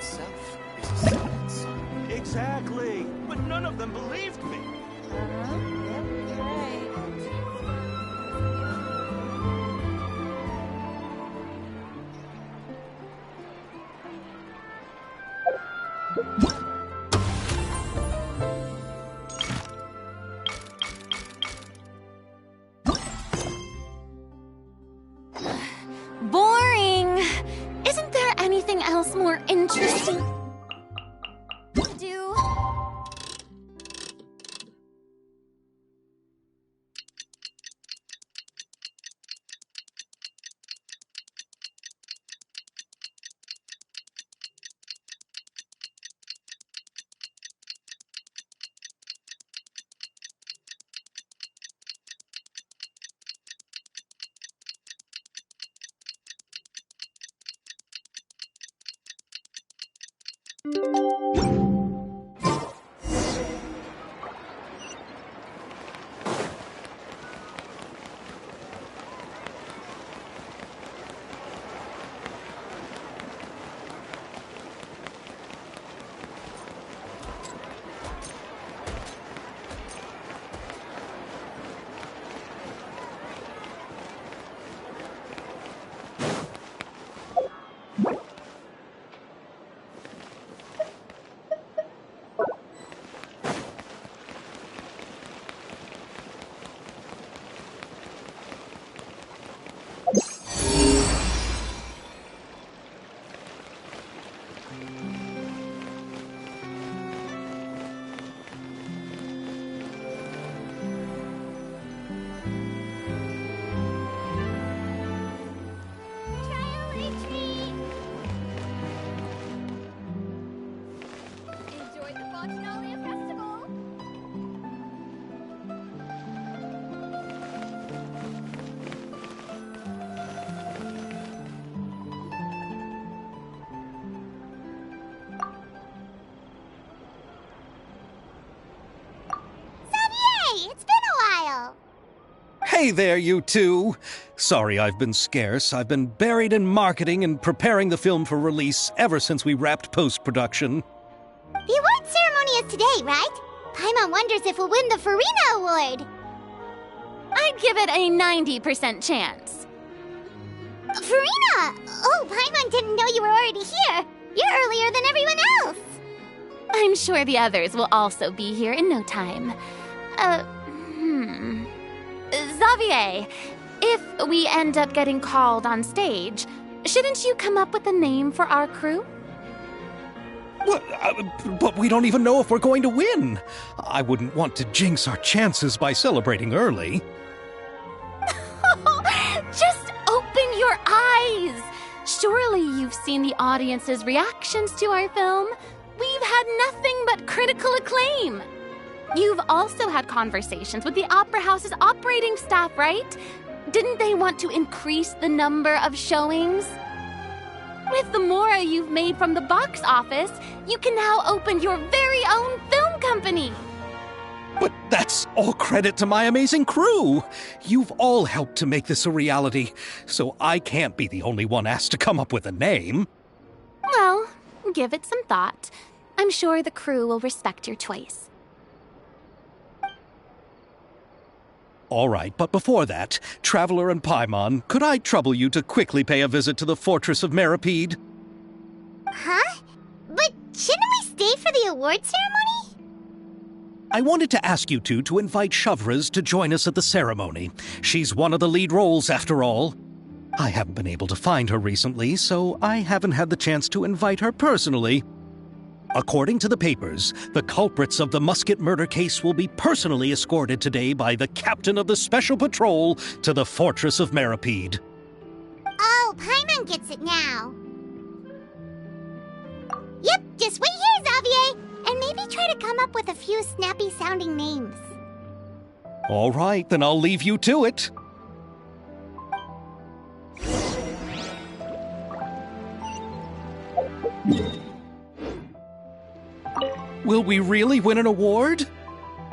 itself is a sentence. Exactly! But none of them believed me! Yep, right. Boring! Isn't there anything else more interesting to do? Enjoy the Fontinalia Festival! Xavier, it's been a while. Hey there, you two! Sorry I've been scarce. I've been buried in marketing and preparing the film for release ever since we wrapped post-production. The award ceremony is today, right? Paimon wonders if we'll win the Farina Award. I'd give it a 90% chance. Farina! Oh, Paimon didn't know you were already here. You're earlier than everyone else. I'm sure the others will also be here in no time. Xavier, if we end up getting called on stage, shouldn't you come up with a name for our crew? What? But we don't even know if we're going to win. I wouldn't want to jinx our chances by celebrating early. Just open your eyes! Surely you've seen the audience's reactions to our film. We've had nothing but critical acclaim. You've also had conversations with the Opera House's operating staff, right? Didn't they want to increase the number of showings? With the mora you've made from the box office, you can now open your very own film company. But that's all credit to my amazing crew. You've all helped to make this a reality, so I can't be the only one asked to come up with a name. Well, give it some thought. I'm sure the crew will respect your choice. All right, but before that, Traveler and Paimon, could I trouble you to quickly pay a visit to the Fortress of Meripede? Huh? But shouldn't we stay for the award ceremony? I wanted to ask you two to invite Shavraz to join us at the ceremony. She's one of the lead roles, after all. I haven't been able to find her recently, so I haven't had the chance to invite her personally. According to the papers, the culprits of the musket murder case will be personally escorted today by the captain of the Special Patrol to the Fortress of Meripede. Oh, Paimon gets it now. Yep, just wait here, Xavier, and maybe try to come up with a few snappy-sounding names. All right, then I'll leave you to it. Will we really win an award?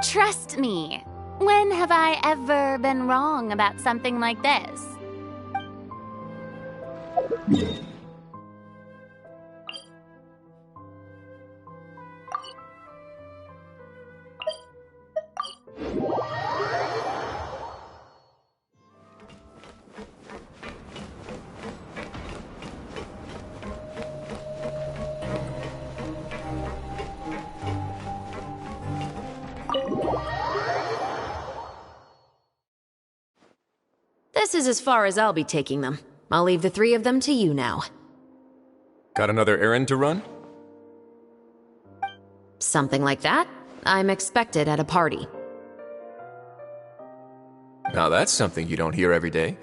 Trust me. When have I ever been wrong about something like this? is as far as I'll be taking them. I'll leave the three of them to you now. Got another errand to run? Something like that. I'm expected at a party. Now that's something you don't hear every day.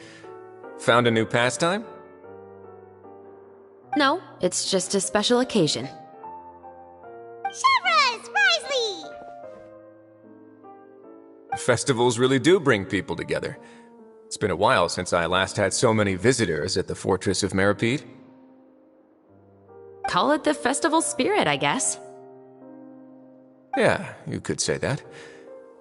Found a new pastime? No, it's just a special occasion. Shavras! Risley! Festivals really do bring people together. It's been a while since I last had so many visitors at the Fortress of Meripede. Call it the festival spirit, I guess. Yeah, you could say that.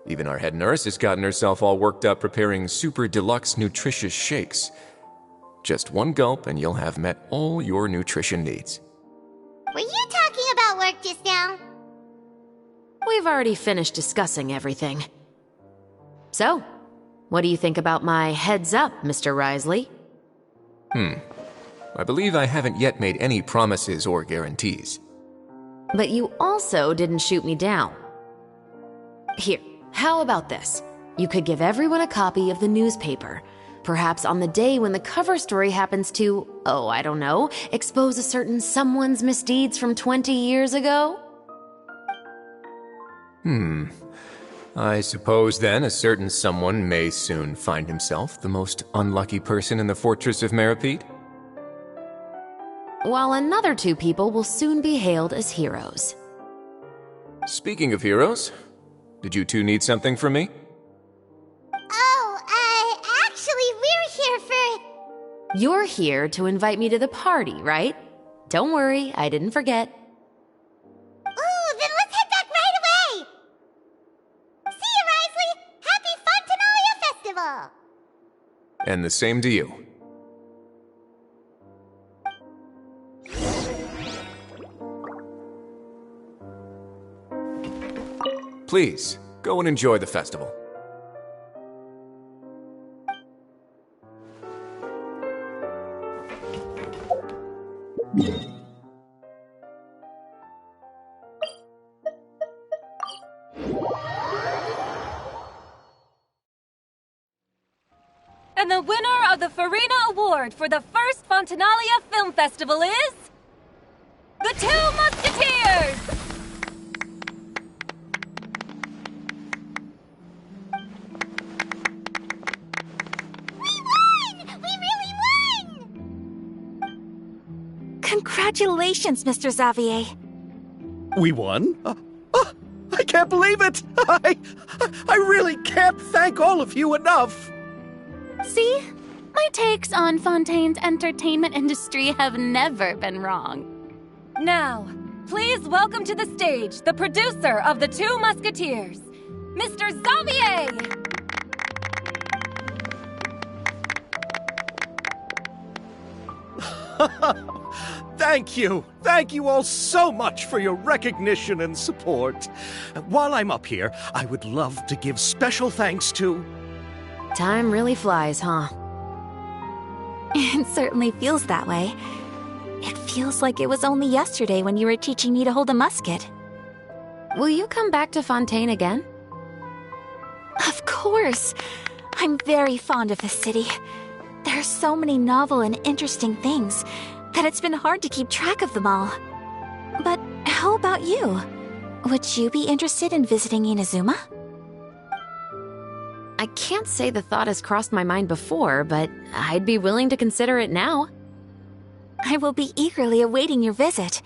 Even our head nurse has gotten herself all worked up preparing super deluxe nutritious shakes. Just one gulp and you'll have met all your nutrition needs. Were you talking about work just now? We've already finished discussing everything. So, what do you think about my heads up, Mr. Risley? I believe I haven't yet made any promises or guarantees. But you also didn't shoot me down. Here, how about this? You could give everyone a copy of the newspaper. Perhaps on the day when the cover story happens to, oh, I don't know, expose a certain someone's misdeeds from 20 years ago? I suppose then a certain someone may soon find himself the most unlucky person in the Fortress of Meripede? While another two people will soon be hailed as heroes. Speaking of heroes, did you two need something from me? Actually, we're here for... You're here to invite me to the party, right? Don't worry, I didn't forget. Ooh, then let's head back right away! See you, Risley! Happy Fontanalia Festival! And the same to you. Please, go and enjoy the festival. And the winner of the Farina Award for the first Fontanalia Film Festival is... The Two Musketeers! Congratulations, Mr. Xavier. We won? I can't believe it! I really can't thank all of you enough! See? My takes on Fontaine's entertainment industry have never been wrong. Now, please welcome to the stage the producer of The Two Musketeers, Mr. Xavier! Thank you! Thank you all so much for your recognition and support. While I'm up here, I would love to give special thanks to... Time really flies, huh? It certainly feels that way. It feels like it was only yesterday when you were teaching me to hold a musket. Will you come back to Fontaine again? Of course! I'm very fond of this city. There are so many novel and interesting things that it's been hard to keep track of them all. But how about you? Would you be interested in visiting Inazuma? I can't say the thought has crossed my mind before, but I'd be willing to consider it now. I will be eagerly awaiting your visit.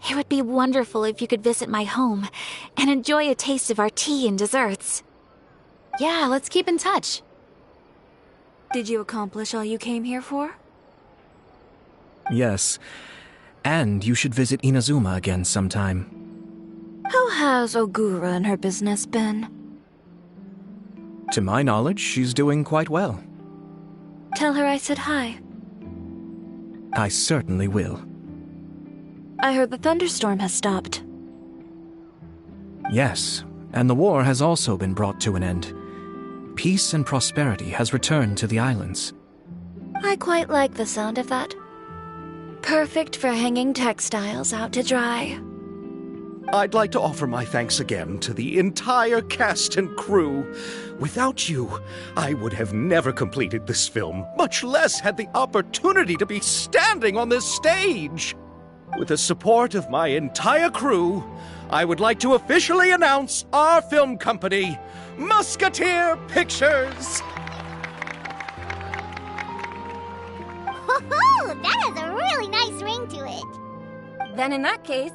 It would be wonderful if you could visit my home and enjoy a taste of our tea and desserts. Yeah, let's keep in touch. Did you accomplish all you came here for? Yes. And you should visit Inazuma again sometime. How has Ogura and her business been? To my knowledge, she's doing quite well. Tell her I said hi. I certainly will. I heard the thunderstorm has stopped. Yes, and the war has also been brought to an end. Peace and prosperity has returned to the islands. I quite like the sound of that. Perfect for hanging textiles out to dry. I'd like to offer my thanks again to the entire cast and crew. Without you, I would have never completed this film, much less had the opportunity to be standing on this stage. With the support of my entire crew, I would like to officially announce our film company, Musketeer Pictures. Woohoo! That has a really nice ring to it. Then in that case,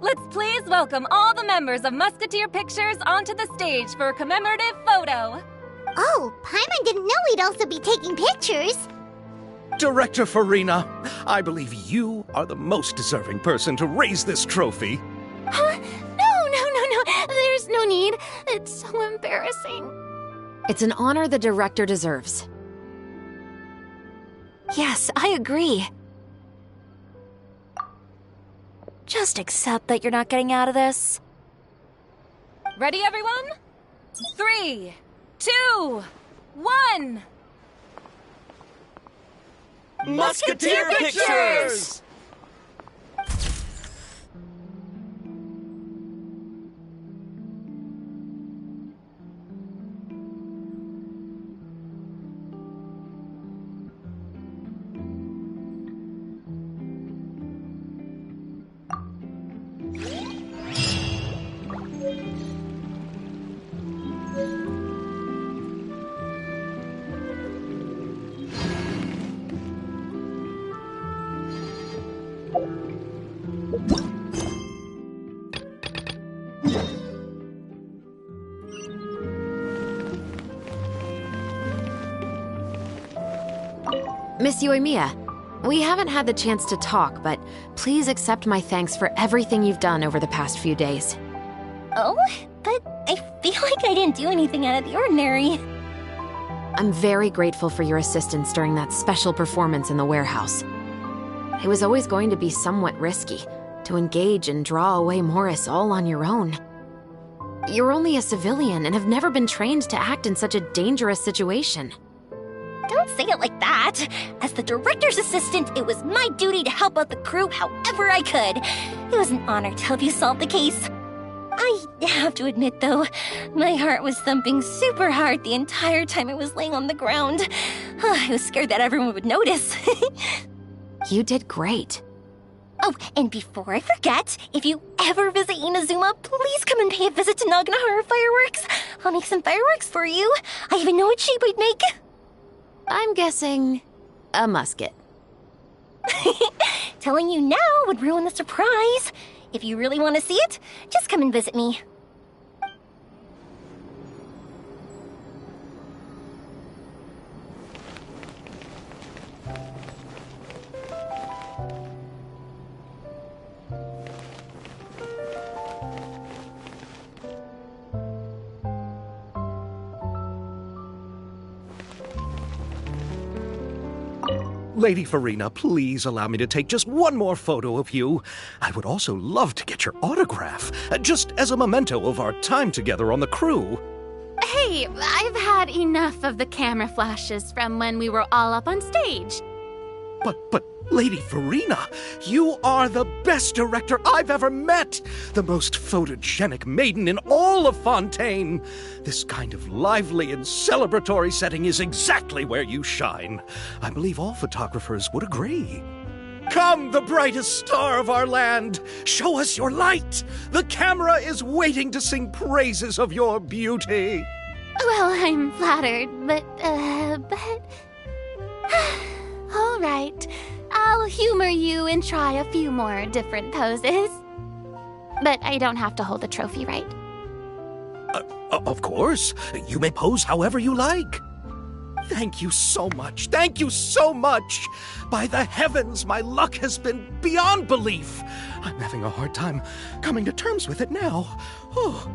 let's please welcome all the members of Musketeer Pictures onto the stage for a commemorative photo. Oh, Paimon didn't know we'd also be taking pictures. Director Farina, I believe you are the most deserving person to raise this trophy. Huh? No. There's no need. It's so embarrassing. It's an honor the director deserves. Yes, I agree. Just accept that you're not getting out of this. Ready, everyone? 3, 2, 1. Musketeer Pictures! Miss Yoimiya, we haven't had the chance to talk, but please accept my thanks for everything you've done over the past few days. Oh, but I feel like I didn't do anything out of the ordinary. I'm very grateful for your assistance during that special performance in the warehouse. It was always going to be somewhat risky to engage and draw away Morris all on your own. You're only a civilian and have never been trained to act in such a dangerous situation. Don't say it like that. As the director's assistant, it was my duty to help out the crew however I could. It was an honor to help you solve the case. I have to admit, though, my heart was thumping super hard the entire time I was laying on the ground. I was scared that everyone would notice. You did great. Oh, and before I forget, if you ever visit Inazuma, please come and pay a visit to Naganohara Fireworks. I'll make some fireworks for you. I even know what shape I'd make. I'm guessing a musket. Telling you now would ruin the surprise. If you really want to see it, just come and visit me. Lady Farina, please allow me to take just one more photo of you. I would also love to get your autograph, just as a memento of our time together on the crew. Hey, I've had enough of the camera flashes from when we were all up on stage. But, Lady Farina, you are the best director I've ever met! The most photogenic maiden in all of Fontaine! This kind of lively and celebratory setting is exactly where you shine. I believe all photographers would agree. Come, the brightest star of our land! Show us your light! The camera is waiting to sing praises of your beauty! Well, I'm flattered, but... all right. I'll humor you and try a few more different poses. But I don't have to hold the trophy, right? Of course. You may pose however you like. Thank you so much. Thank you so much. By the heavens, my luck has been beyond belief. I'm having a hard time coming to terms with it now. Oh.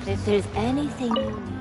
If there's anything you need.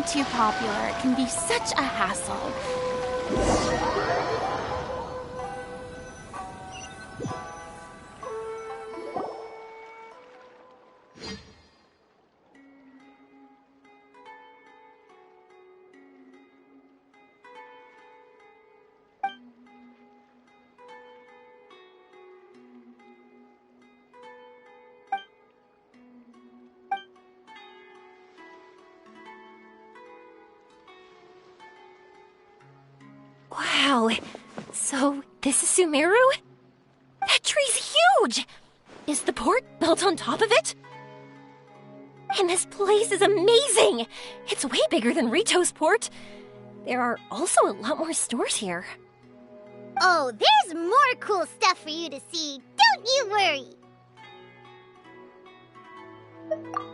getting too popular can be such a hassle. Wow, so this is Sumeru? That tree's huge! Is the port built on top of it? And this place is amazing! It's way bigger than Rito's port. There are also a lot more stores here. Oh, there's more cool stuff for you to see. Don't you worry.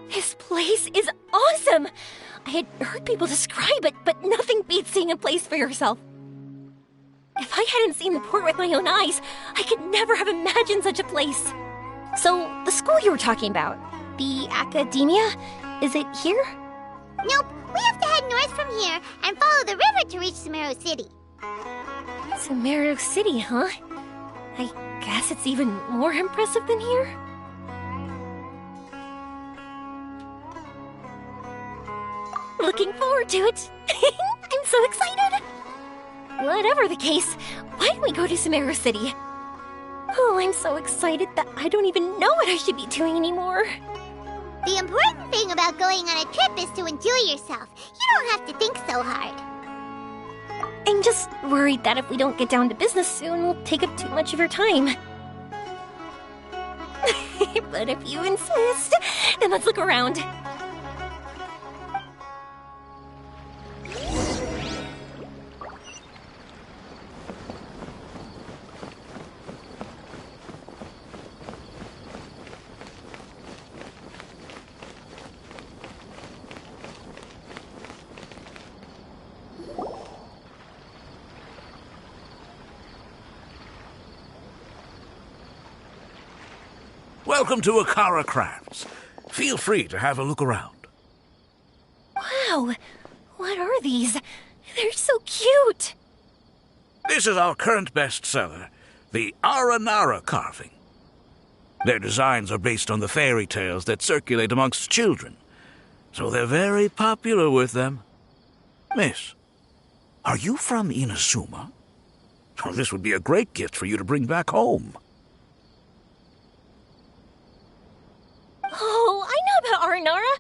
This place is awesome! I had heard people describe it, but nothing beats seeing a place for yourself. If I hadn't seen the port with my own eyes, I could never have imagined such a place. So, the school you were talking about, the academia, is it here? Nope, we have to head north from here and follow the river to reach Sumeru City. Sumeru City, huh? I guess it's even more impressive than here. Looking forward to it. I'm so excited. Whatever the case, why don't we go to Sumeru City? Oh, I'm so excited that I don't even know what I should be doing anymore. The important thing about going on a trip is to enjoy yourself. You don't have to think so hard. I'm just worried that if we don't get down to business soon, we'll take up too much of your time. But if you insist, then let's look around. Welcome to Akara Crafts. Feel free to have a look around. Wow, what are these? They're so cute. This is our current bestseller, the Aranara carving. Their designs are based on the fairy tales that circulate amongst children, so they're very popular with them. Miss, are you from Inazuma? Oh, this would be a great gift for you to bring back home. Oh, I know about Aranara.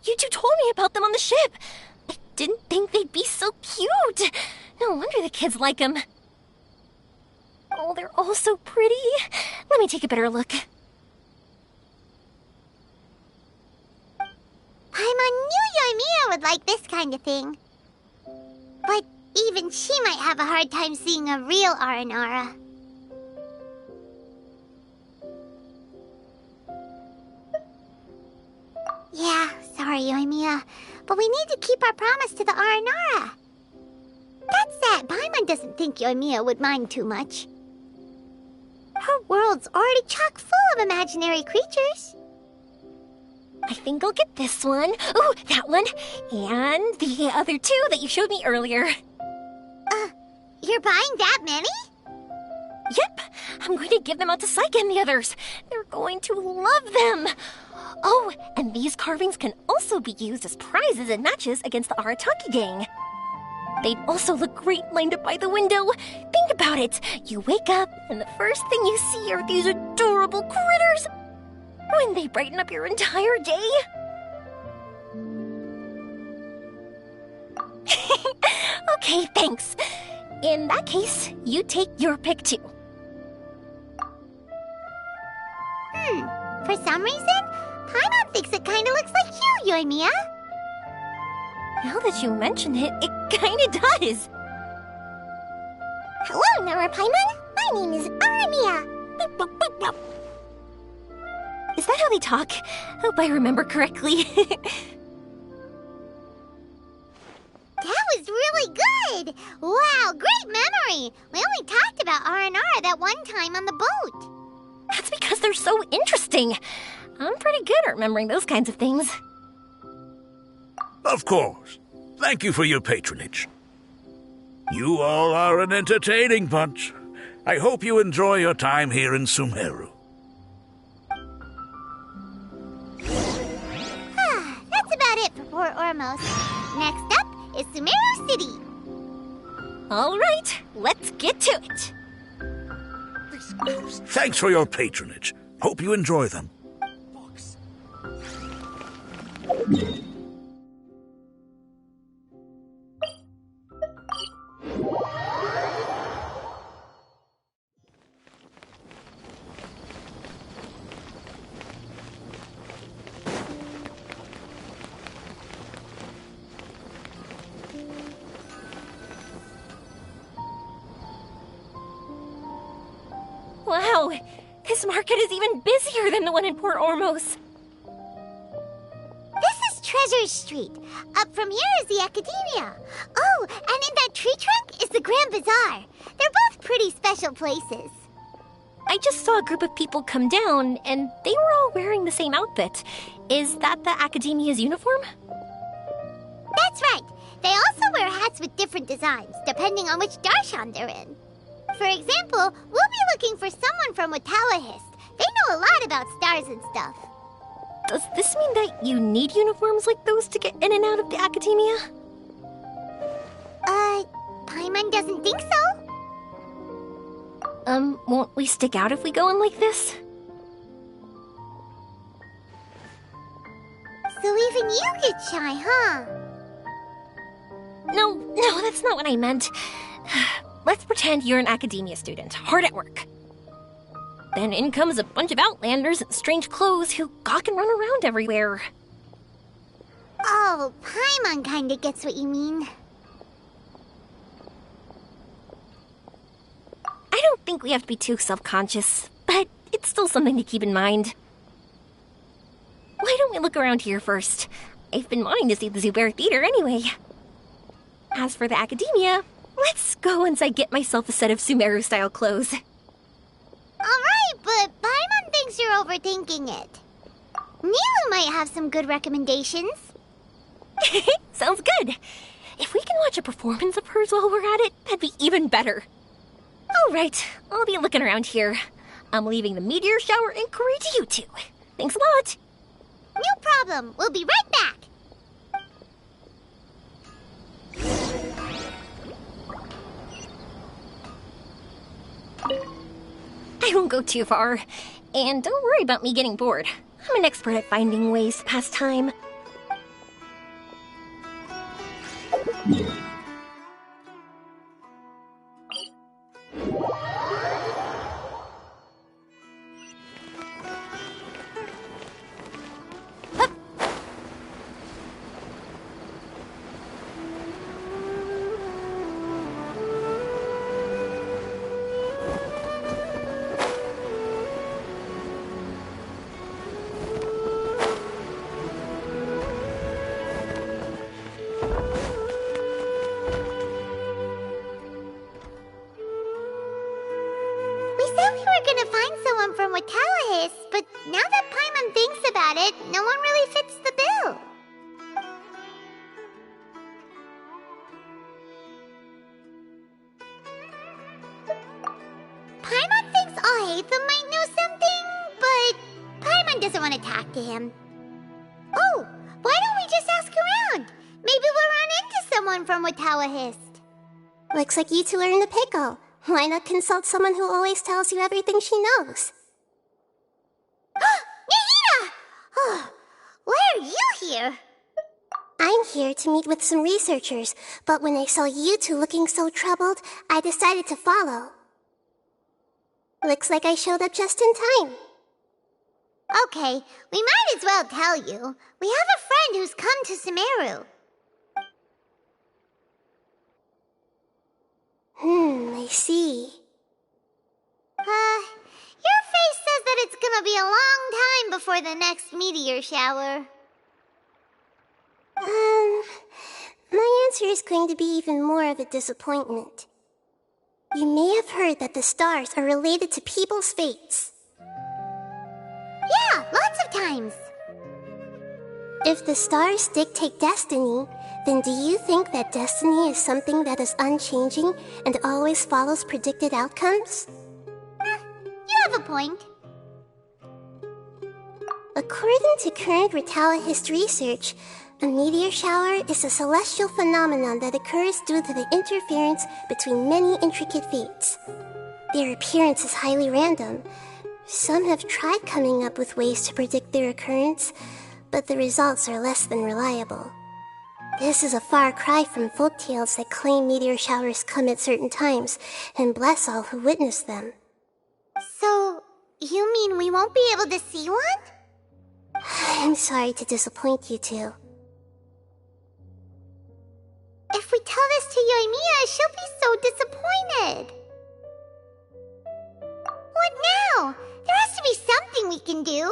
You two told me about them on the ship. I didn't think they'd be so cute. No wonder the kids like them. Oh, they're all so pretty. Let me take a better look. Paimon knew Yoimiya would like this kind of thing. But even she might have a hard time seeing a real Aranara. Yeah, sorry, Yoimiya, but we need to keep our promise to the Aranara. That said, Paimon doesn't think Yoimiya would mind too much. Her world's already chock full of imaginary creatures. I think I'll get this one. Ooh, that one. And the other two that you showed me earlier. You're buying that many? Yep, I'm going to give them out to Saika and the others. They're going to love them. Oh, and these carvings can also be used as prizes and matches against the Arataki gang. They'd also look great lined up by the window. Think about it. You wake up, and the first thing you see are these adorable critters. Wouldn't they brighten up your entire day? Okay, thanks. In that case, you take your pick too. For some reason, Paimon thinks it kinda looks like you, Yoimiya. Now that you mention it, it kinda does. Hello, Nara Paimon. My name is Aramiya. Is that how they talk? Hope I remember correctly. That was really good! Wow, great memory! We only talked about Aranara that one time on the boat. That's because they're so interesting. I'm pretty good at remembering those kinds of things. Of course. Thank you for your patronage. You all are an entertaining bunch. I hope you enjoy your time here in Sumeru. That's about it for Port Ormos. Next up is Sumeru City. All right, let's get to it. Thanks for your patronage. Hope you enjoy them. Wow, this market is even busier than the one in Port Ormos. This is Treasure Street. Up from here is the Academia. Oh, and in that tree trunk is the Grand Bazaar. They're both pretty special places. I just saw a group of people come down, and they were all wearing the same outfit. Is that the Academia's uniform? That's right. They also wear hats with different designs, depending on which darshan they're in. For example, we'll be looking for someone from Watawahist. They know a lot about stars and stuff. Does this mean that you need uniforms like those to get in and out of the Academia? Paimon doesn't think so. Won't we stick out if we go in like this? So even you get shy, huh? No, that's not what I meant. Let's pretend you're an Academia student, hard at work. Then in comes a bunch of outlanders in strange clothes who gawk and run around everywhere. Oh, Paimon kinda gets what you mean. I don't think we have to be too self-conscious, but it's still something to keep in mind. Why don't we look around here first? I've been wanting to see the Zubair Theater anyway. As for the Academia, let's go once I get myself a set of Sumeru-style clothes. Alright, but Paimon thinks you're overthinking it. Milu might have some good recommendations. Sounds good. If we can watch a performance of hers while we're at it, that'd be even better. Alright, I'll be looking around here. I'm leaving the meteor shower inquiry to you two. Thanks a lot. No problem. We'll be right back. I won't go too far. And don't worry about me getting bored. I'm an expert at finding ways to pass time. From Watawahist, but now that Paimon thinks about it, no one really fits the bill. Paimon thinks Alhaitham might know something, but Paimon doesn't want to talk to him. Oh, why don't we just ask around? Maybe we'll run into someone from Watawahist. Looks like you two are in a pickle. Why not consult someone who always tells you everything she knows? Nahida! Oh, why are you here? I'm here to meet with some researchers, but when I saw you two looking so troubled, I decided to follow. Looks like I showed up just in time. Okay, we might as well tell you. We have a friend who's come to Sumeru. I see. Your face says that it's gonna be a long time before the next meteor shower. My answer is going to be even more of a disappointment. You may have heard that the stars are related to people's fates. Yeah, lots of times. If the stars dictate destiny, then do you think that destiny is something that is unchanging and always follows predicted outcomes? You have a point. According to current Ritala research, a meteor shower is a celestial phenomenon that occurs due to the interference between many intricate fates. Their appearance is highly random. Some have tried coming up with ways to predict their occurrence, but the results are less than reliable. This is a far cry from folktales that claim meteor showers come at certain times and bless all who witness them. So, you mean we won't be able to see one? I'm sorry to disappoint you two. If we tell this to Yoimiya, she'll be so disappointed. What now? There has to be something we can do.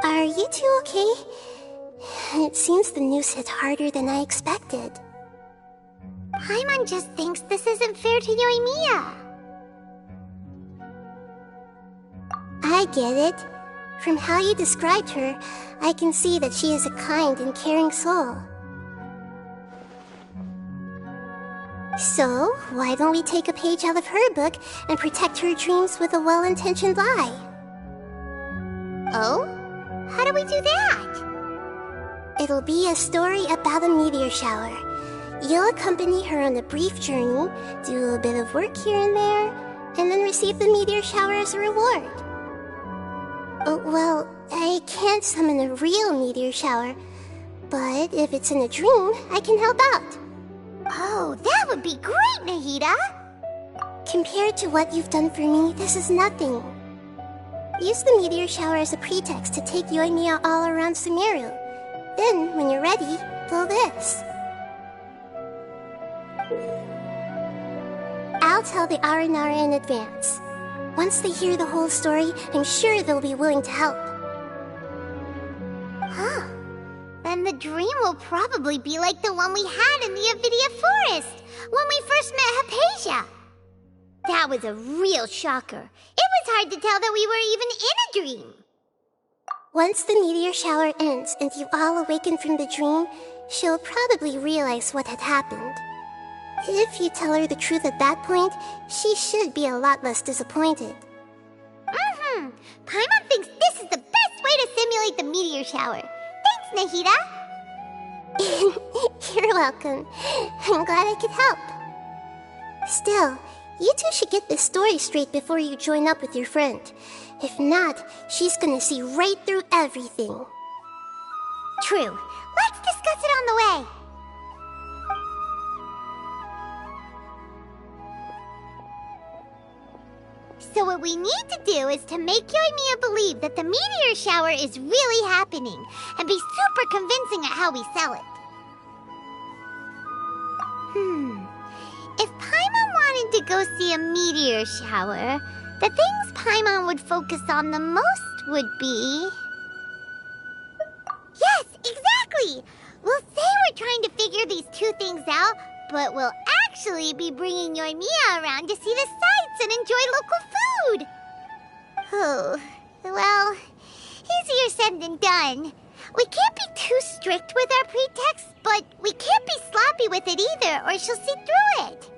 Are you two okay? It seems the news hit harder than I expected. Paimon just thinks this isn't fair to Yoimiya. I get it. From how you described her, I can see that she is a kind and caring soul. So, why don't we take a page out of her book and protect her dreams with a well-intentioned lie? Oh? How do we do that? It'll be a story about a meteor shower. You'll accompany her on a brief journey, do a bit of work here and there, and then receive the meteor shower as a reward. Oh, well, I can't summon a real meteor shower, but if it's in a dream, I can help out. Oh, that would be great, Nahida! Compared to what you've done for me, this is nothing. Use the meteor shower as a pretext to take Yoimiya all around Sumeru. Then, when you're ready, pull this. I'll tell the Aranara in advance. Once they hear the whole story, I'm sure they'll be willing to help. Huh. Then the dream will probably be like the one we had in the Avidia Forest, when we first met Hypatia. That was a real shocker. It was hard to tell that we were even in a dream. Once the meteor shower ends and you all awaken from the dream, she'll probably realize what had happened. If you tell her the truth at that point, she should be a lot less disappointed. Paimon thinks this is the best way to simulate the meteor shower. Thanks, Nahida. You're welcome. I'm glad I could help. Still, you two should get this story straight before you join up with your friend. If not, she's gonna see right through everything. True. Let's discuss it on the way. So what we need to do is to make Yoimiya believe that the meteor shower is really happening and be super convincing at how we sell it. If Paimon wanted to go see a meteor shower, the things Paimon would focus on the most would be... Yes, exactly! We'll say we're trying to figure these two things out, but we'll actually be bringing Yoimiya around to see the sights and enjoy local food! Oh, well, easier said than done. We can't be too strict with our pretexts, but we can't be sloppy with it either, or she'll see through it.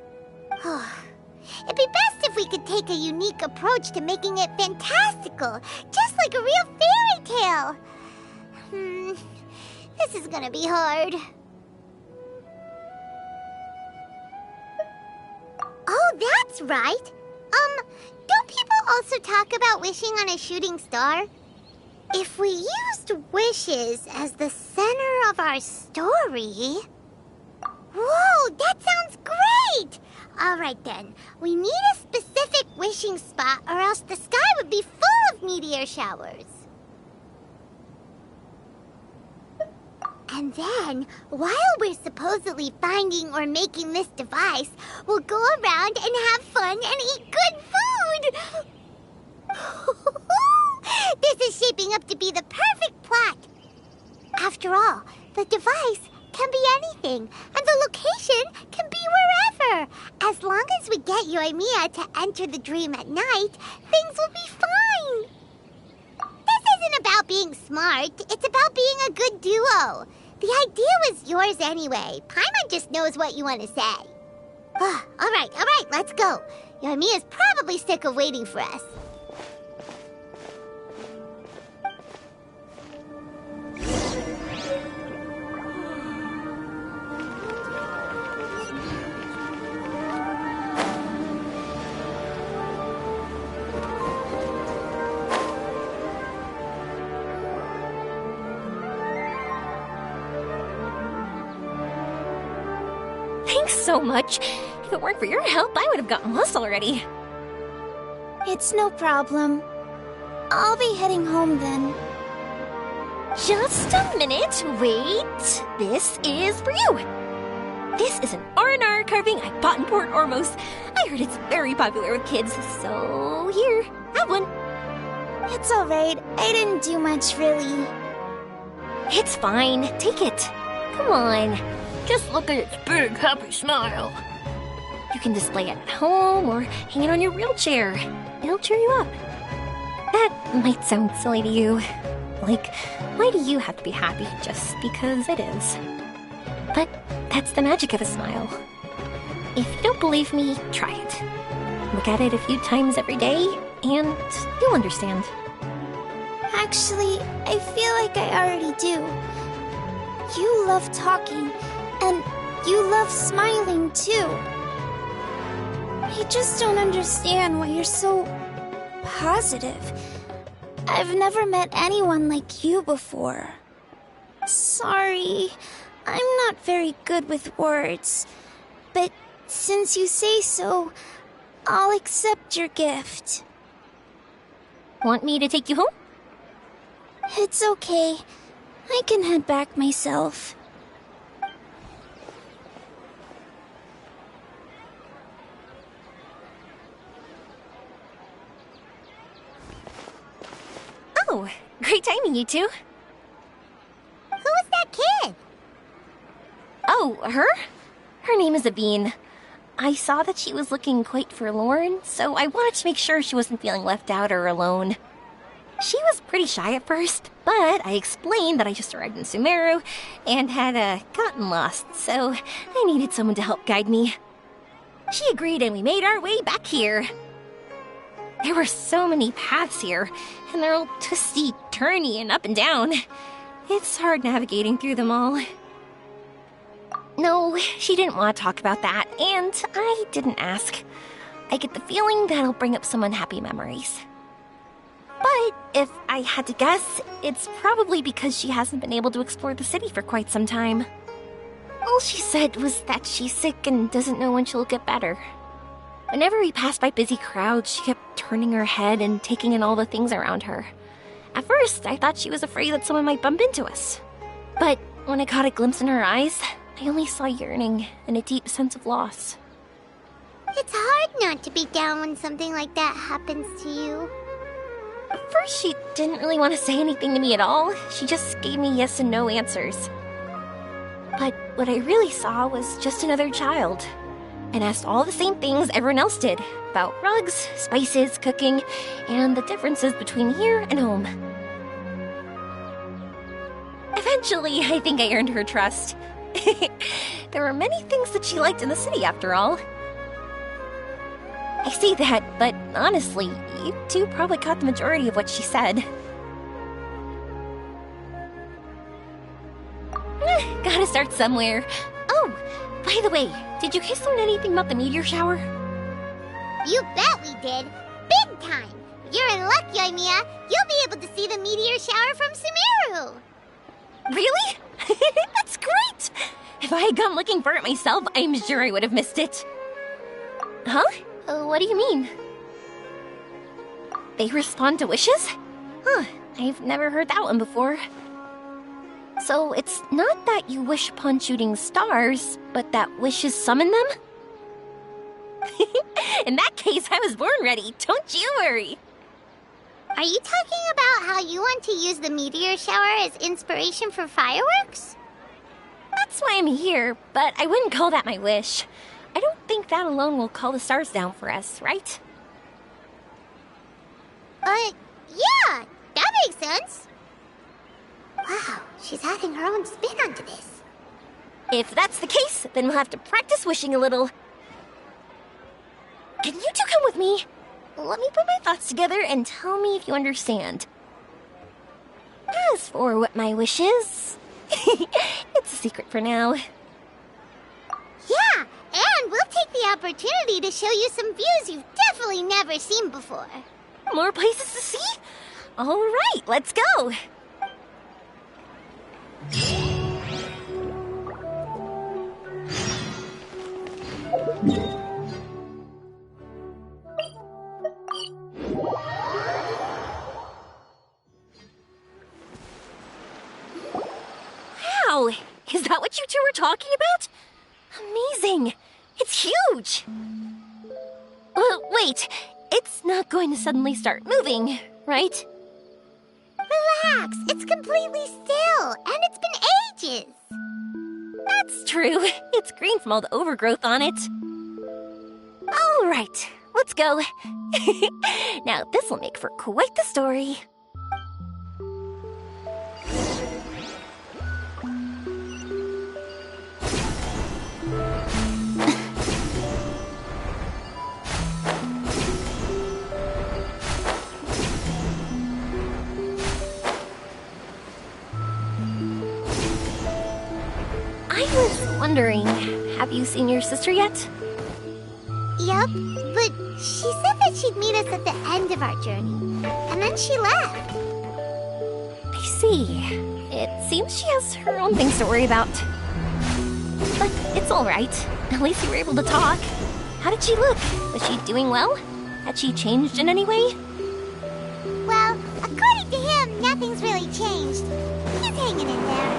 It'd be best if we could take a unique approach to making it fantastical, just like a real fairy tale. This is gonna be hard. Oh, that's right. Don't people also talk about wishing on a shooting star? If we used wishes as the center of our story... Whoa, that sounds great! Alright then, we need a specific wishing spot or else the sky would be full of meteor showers. And then, while we're supposedly finding or making this device, we'll go around and have fun and eat good food! anything, and the location can be wherever. As long as we get Yoimiya to enter the dream at night, things will be fine. This isn't about being smart, it's about being a good duo. The idea was yours anyway. Paimon just knows what you want to say. All right, let's go. Yoimiya's probably sick of waiting for us. Thanks so much. If it weren't for your help, I would have gotten lost already. It's no problem. I'll be heading home then. Just a minute. Wait. This is for you. This is an R&R carving I bought in Port Ormos. I heard it's very popular with kids, so here, have one. It's alright. I didn't do much, really. It's fine. Take it. Come on. Just look at its big, happy smile. You can display it at home or hang it on your wheelchair. It'll cheer you up. That might sound silly to you. Like, why do you have to be happy just because it is? But that's the magic of a smile. If you don't believe me, try it. Look at it a few times every day, and you'll understand. Actually, I feel like I already do. You love talking, and you love smiling too. I just don't understand why you're so positive. I've never met anyone like you before. Sorry, I'm not very good with words. But since you say so, I'll accept your gift. Want me to take you home? It's okay. I can head back myself. Oh, great timing, you two. Who was that kid? Oh, her? Her name is Aveen. I saw that she was looking quite forlorn, so I wanted to make sure she wasn't feeling left out or alone. She was pretty shy at first, but I explained that I just arrived in Sumeru and had gotten lost, so I needed someone to help guide me. She agreed and we made our way back here. There were so many paths here, and they're all twisty, turny, and up and down. It's hard navigating through them all. No, she didn't want to talk about that, and I didn't ask. I get the feeling that'll bring up some unhappy memories. But if I had to guess, it's probably because she hasn't been able to explore the city for quite some time. All she said was that she's sick and doesn't know when she'll get better. Whenever we passed by busy crowds, she kept turning her head and taking in all the things around her. At first, I thought she was afraid that someone might bump into us. But when I caught a glimpse in her eyes, I only saw yearning and a deep sense of loss. It's hard not to be down when something like that happens to you. At first, she didn't really want to say anything to me at all. She just gave me yes and no answers. But what I really saw was just another child, and asked all the same things everyone else did, about rugs, spices, cooking, and the differences between here and home. Eventually, I think I earned her trust. There were many things that she liked in the city, after all. I say that, but honestly, you two probably caught the majority of what she said. Gotta start somewhere. Oh, by the way, did you guys learn anything about the meteor shower? You bet we did. Big time. You're in luck, Yoimiya. You'll be able to see the meteor shower from Sumeru. Really? That's great! If I had gone looking for it myself, I'm sure I would have missed it. Huh? What do you mean? They respond to wishes? Huh, I've never heard that one before. So it's not that you wish upon shooting stars, but that wishes summon them? In that case, I was born ready. Don't you worry. Are you talking about how you want to use the meteor shower as inspiration for fireworks? That's why I'm here, but I wouldn't call that my wish. I don't think that alone will call the stars down for us, right? Yeah, that makes sense. Wow, she's adding her own spin onto this. If that's the case, then we'll have to practice wishing a little. Can you two come with me? Let me put my thoughts together and tell me if you understand. As for what my wish is, it's a secret for now. Yeah, and we'll take the opportunity to show you some views you've definitely never seen before. More places to see? All right, let's go. Wow, is that what you two were talking about? Amazing. It's huge. Wait, it's not going to suddenly start moving, right? Relax, it's completely still, and it's been ages. That's true. It's green from all the overgrowth on it. All right, let's go. Now, this will make for quite the story. I was wondering, have you seen your sister yet? Yup, but she said that she'd meet us at the end of our journey, and then she left. I see. It seems she has her own things to worry about. But it's all right. At least you were able to talk. How did she look? Was she doing well? Had she changed in any way? Well, according to him, nothing's really changed. He's hanging in there.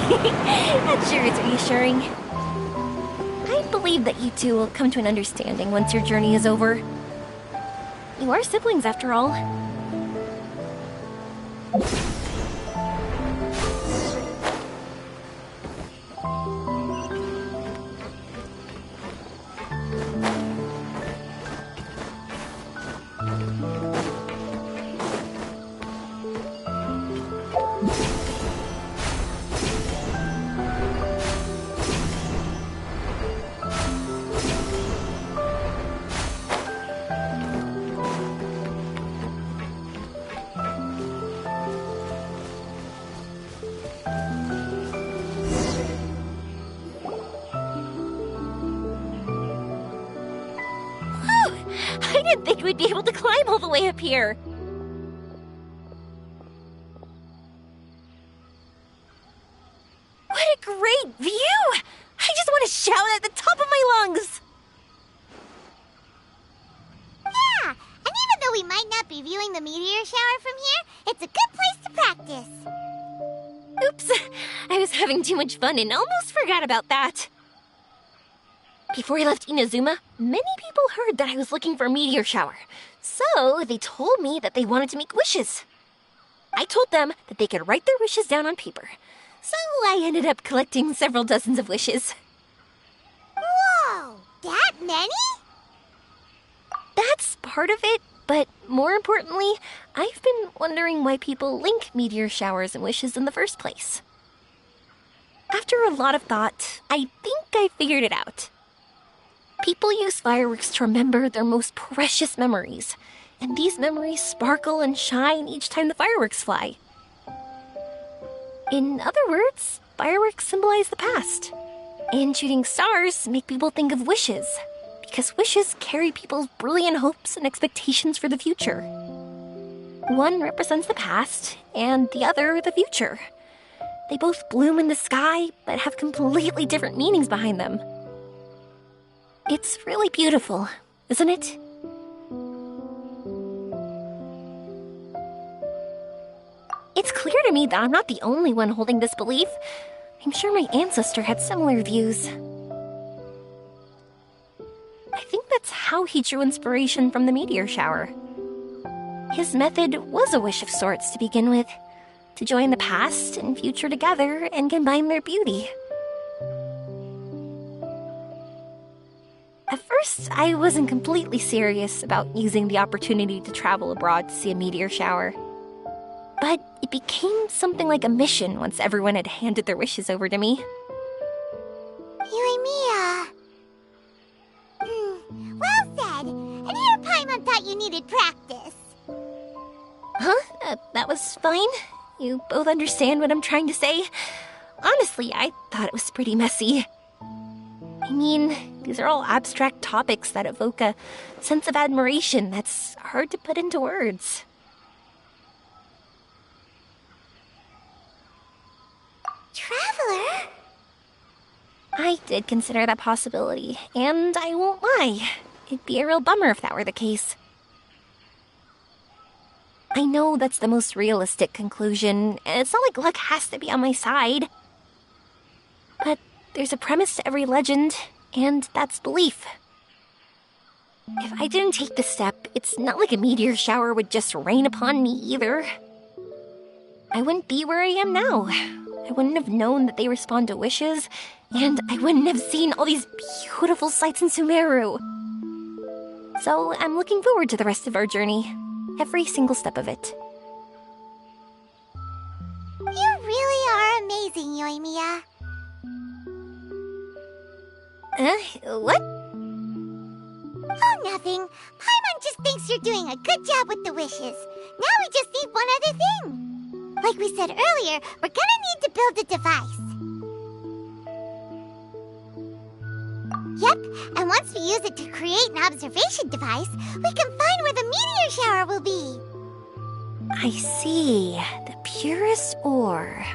That sure is reassuring. I believe that you two will come to an understanding once your journey is over. You are siblings, after all. I didn't think we'd be able to climb all the way up here. What a great view! I just want to shout at the top of my lungs! Yeah, and even though we might not be viewing the meteor shower from here, it's a good place to practice. Oops, I was having too much fun and almost forgot about that. Before I left Inazuma, many people heard that I was looking for a meteor shower, so they told me that they wanted to make wishes. I told them that they could write their wishes down on paper, so I ended up collecting several dozens of wishes. Whoa, that many? That's part of it, but more importantly, I've been wondering why people link meteor showers and wishes in the first place. After a lot of thought, I think I figured it out. People use fireworks to remember their most precious memories, and these memories sparkle and shine each time the fireworks fly. In other words, fireworks symbolize the past, and shooting stars make people think of wishes, because wishes carry people's brilliant hopes and expectations for the future. One represents the past, and the other the future. They both bloom in the sky, but have completely different meanings behind them. It's really beautiful, isn't it? It's clear to me that I'm not the only one holding this belief. I'm sure my ancestor had similar views. I think that's how he drew inspiration from the meteor shower. His method was a wish of sorts to begin with, to join the past and future together and combine their beauty. At first, I wasn't completely serious about using the opportunity to travel abroad to see a meteor shower. But it became something like a mission once everyone had handed their wishes over to me. Yoimiya. Well said. And here Paimon thought you needed practice. Huh? That was fine? You both understand what I'm trying to say? Honestly, I thought it was pretty messy. I mean, these are all abstract topics that evoke a sense of admiration that's hard to put into words. Traveler? I did consider that possibility, and I won't lie. It'd be a real bummer if that were the case. I know that's the most realistic conclusion, and it's not like luck has to be on my side. But there's a premise to every legend, and that's belief. If I didn't take this step, it's not like a meteor shower would just rain upon me either. I wouldn't be where I am now. I wouldn't have known that they respond to wishes, and I wouldn't have seen all these beautiful sights in Sumeru. So I'm looking forward to the rest of our journey. Every single step of it. You really are amazing, Yoimiya. What? Oh, nothing. Paimon just thinks you're doing a good job with the wishes. Now we just need one other thing. Like we said earlier, we're gonna need to build a device. Yep, and once we use it to create an observation device, we can find where the meteor shower will be. I see. The purest ore.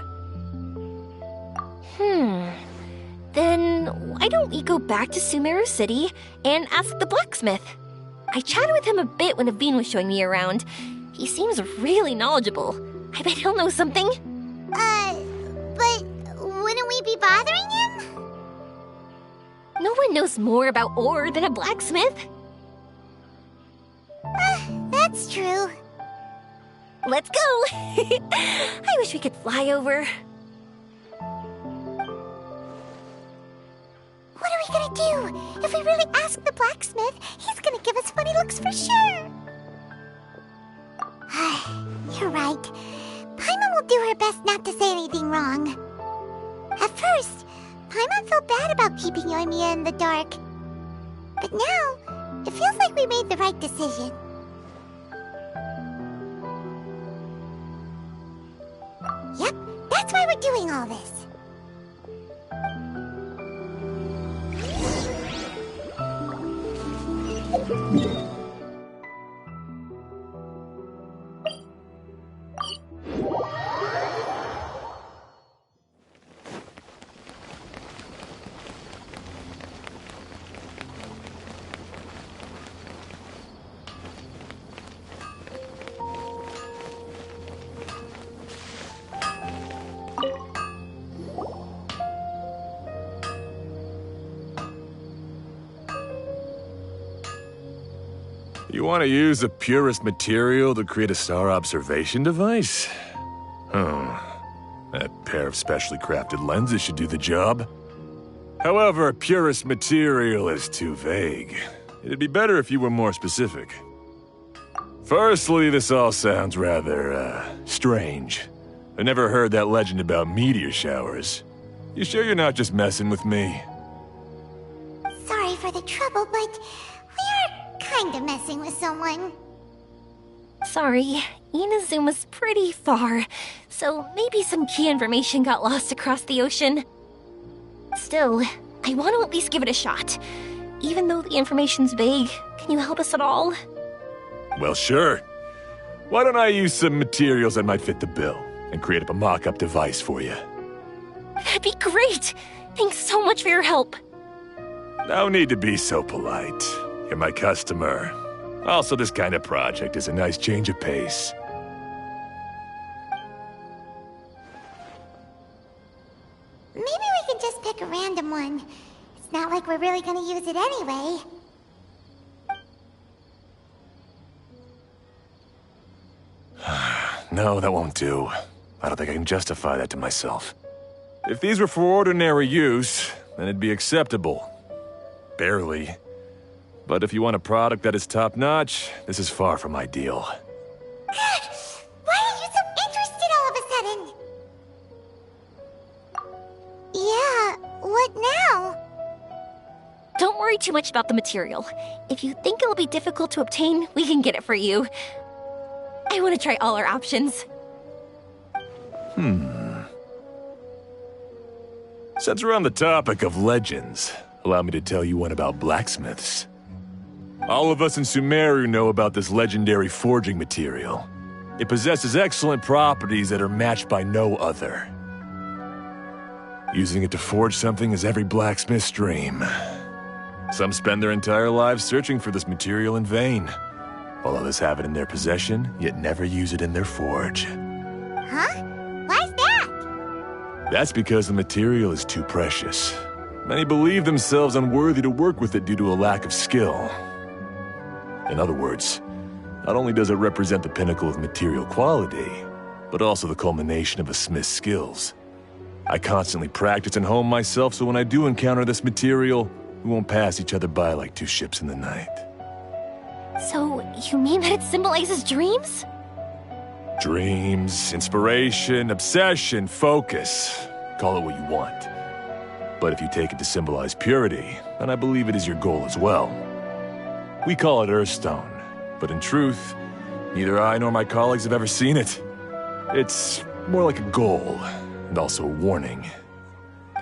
Then why don't we go back to Sumeru City and ask the blacksmith? I chatted with him a bit when Aveen was showing me around. He seems really knowledgeable. I bet he'll know something. But wouldn't we be bothering him? No one knows more about ore than a blacksmith. That's true. Let's go! I wish we could fly over. What are we gonna do? If we really ask the blacksmith, he's gonna give us funny looks for sure. You're right. Paimon will do her best not to say anything wrong. At first, Paimon felt bad about keeping Yoimiya in the dark. But now, it feels like we made the right decision. Yep, that's why we're doing all this. You want to use the purest material to create a star observation device? That pair of specially crafted lenses should do the job. However, purest material is too vague. It'd be better if you were more specific. Firstly, this all sounds rather, strange. I never heard that legend about meteor showers. You sure you're not just messing with me? Sorry for the trouble, but kinda messing with someone. Sorry, Inazuma's pretty far, so maybe some key information got lost across the ocean. Still, I want to at least give it a shot. Even though the information's vague, can you help us at all? Well, sure. Why don't I use some materials that might fit the bill and create up a mock-up device for you? That'd be great! Thanks so much for your help. No need to be so polite. You're my customer. Also, this kind of project is a nice change of pace. Maybe we can just pick a random one. It's not like we're really gonna use it anyway. No, that won't do. I don't think I can justify that to myself. If these were for ordinary use, then it'd be acceptable. Barely. But if you want a product that is top-notch, this is far from ideal. Why are you so interested all of a sudden? Yeah, what now? Don't worry too much about the material. If you think it'll be difficult to obtain, we can get it for you. I want to try all our options. Since we're on the topic of legends, allow me to tell you one about blacksmiths. All of us in Sumeru know about this legendary forging material. It possesses excellent properties that are matched by no other. Using it to forge something is every blacksmith's dream. Some spend their entire lives searching for this material in vain, while others have it in their possession, yet never use it in their forge. Huh? Why's that? That's because the material is too precious. Many believe themselves unworthy to work with it due to a lack of skill. In other words, not only does it represent the pinnacle of material quality, but also the culmination of a smith's skills. I constantly practice and hone myself, so when I do encounter this material, we won't pass each other by like two ships in the night. So, you mean that it symbolizes dreams? Dreams, inspiration, obsession, focus. Call it what you want. But if you take it to symbolize purity, then I believe it is your goal as well. We call it Earthstone, but in truth, neither I nor my colleagues have ever seen it. It's more like a goal, and also a warning.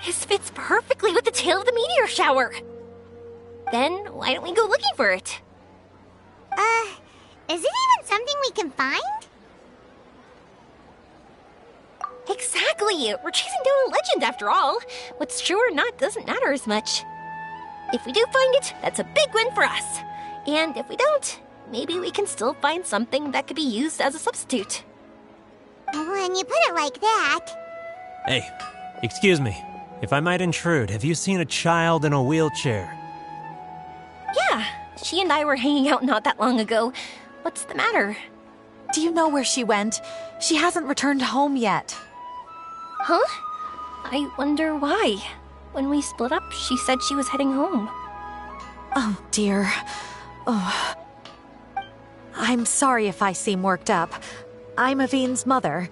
This fits perfectly with the tale of the meteor shower. Then, why don't we go looking for it? Is it even something we can find? Exactly! We're chasing down a legend after all. What's true or not doesn't matter as much. If we do find it, that's a big win for us. And if we don't, maybe we can still find something that could be used as a substitute. When you put it like that... Hey, excuse me. If I might intrude, have you seen a child in a wheelchair? Yeah, she and I were hanging out not that long ago. What's the matter? Do you know where she went? She hasn't returned home yet. Huh? I wonder why. When we split up, she said she was heading home. Oh, dear. Oh. I'm sorry if I seem worked up. I'm Avine's mother.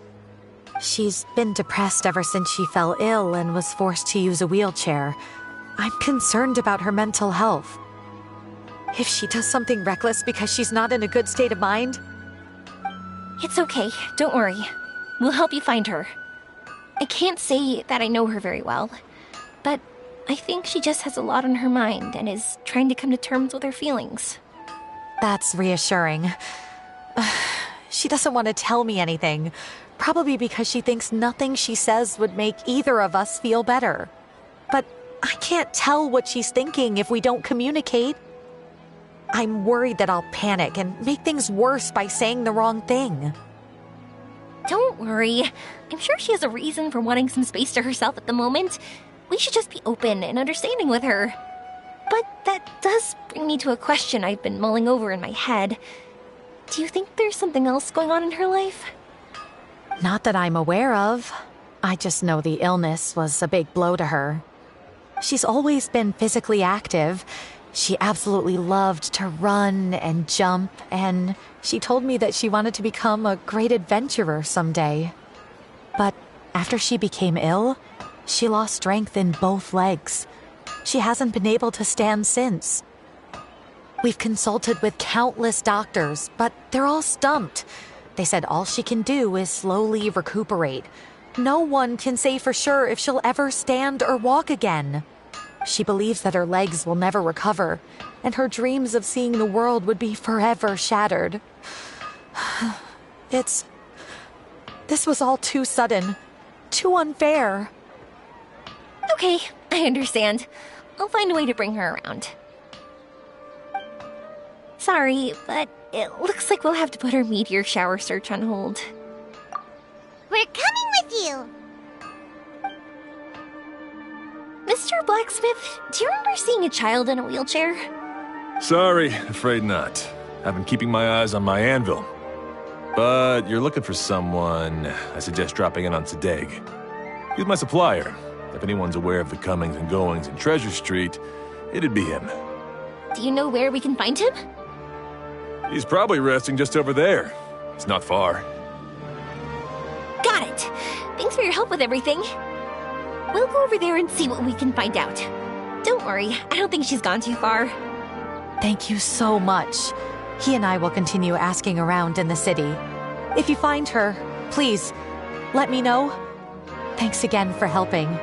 She's been depressed ever since she fell ill and was forced to use a wheelchair. I'm concerned about her mental health. If she does something reckless because she's not in a good state of mind... It's okay, don't worry. We'll help you find her. I can't say that I know her very well, but I think she just has a lot on her mind and is trying to come to terms with her feelings. That's reassuring. She doesn't want to tell me anything, probably because she thinks nothing she says would make either of us feel better. But I can't tell what she's thinking if we don't communicate. I'm worried that I'll panic and make things worse by saying the wrong thing. Don't worry. I'm sure she has a reason for wanting some space to herself at the moment. We should just be open and understanding with her. But that does bring me to a question I've been mulling over in my head. Do you think there's something else going on in her life? Not that I'm aware of. I just know the illness was a big blow to her. She's always been physically active. She absolutely loved to run and jump, and she told me that she wanted to become a great adventurer someday. But after she became ill, she lost strength in both legs. She hasn't been able to stand since. We've consulted with countless doctors, but they're all stumped. They said all she can do is slowly recuperate. No one can say for sure if she'll ever stand or walk again. She believes that her legs will never recover, and her dreams of seeing the world would be forever shattered. This was all too sudden, too unfair. Okay, I understand. I'll find a way to bring her around. Sorry, but it looks like we'll have to put our meteor shower search on hold. We're coming with you! Mr. Blacksmith, do you remember seeing a child in a wheelchair? Sorry, afraid not. I've been keeping my eyes on my anvil. But you're looking for someone, I suggest dropping in on Sadeg. He's my supplier. If anyone's aware of the comings and goings in Treasure Street, it'd be him. Do you know where we can find him? He's probably resting just over there. It's not far. Got it. Thanks for your help with everything. We'll go over there and see what we can find out. Don't worry, I don't think she's gone too far. Thank you so much. He and I will continue asking around in the city. If you find her, please, let me know. Thanks again for helping.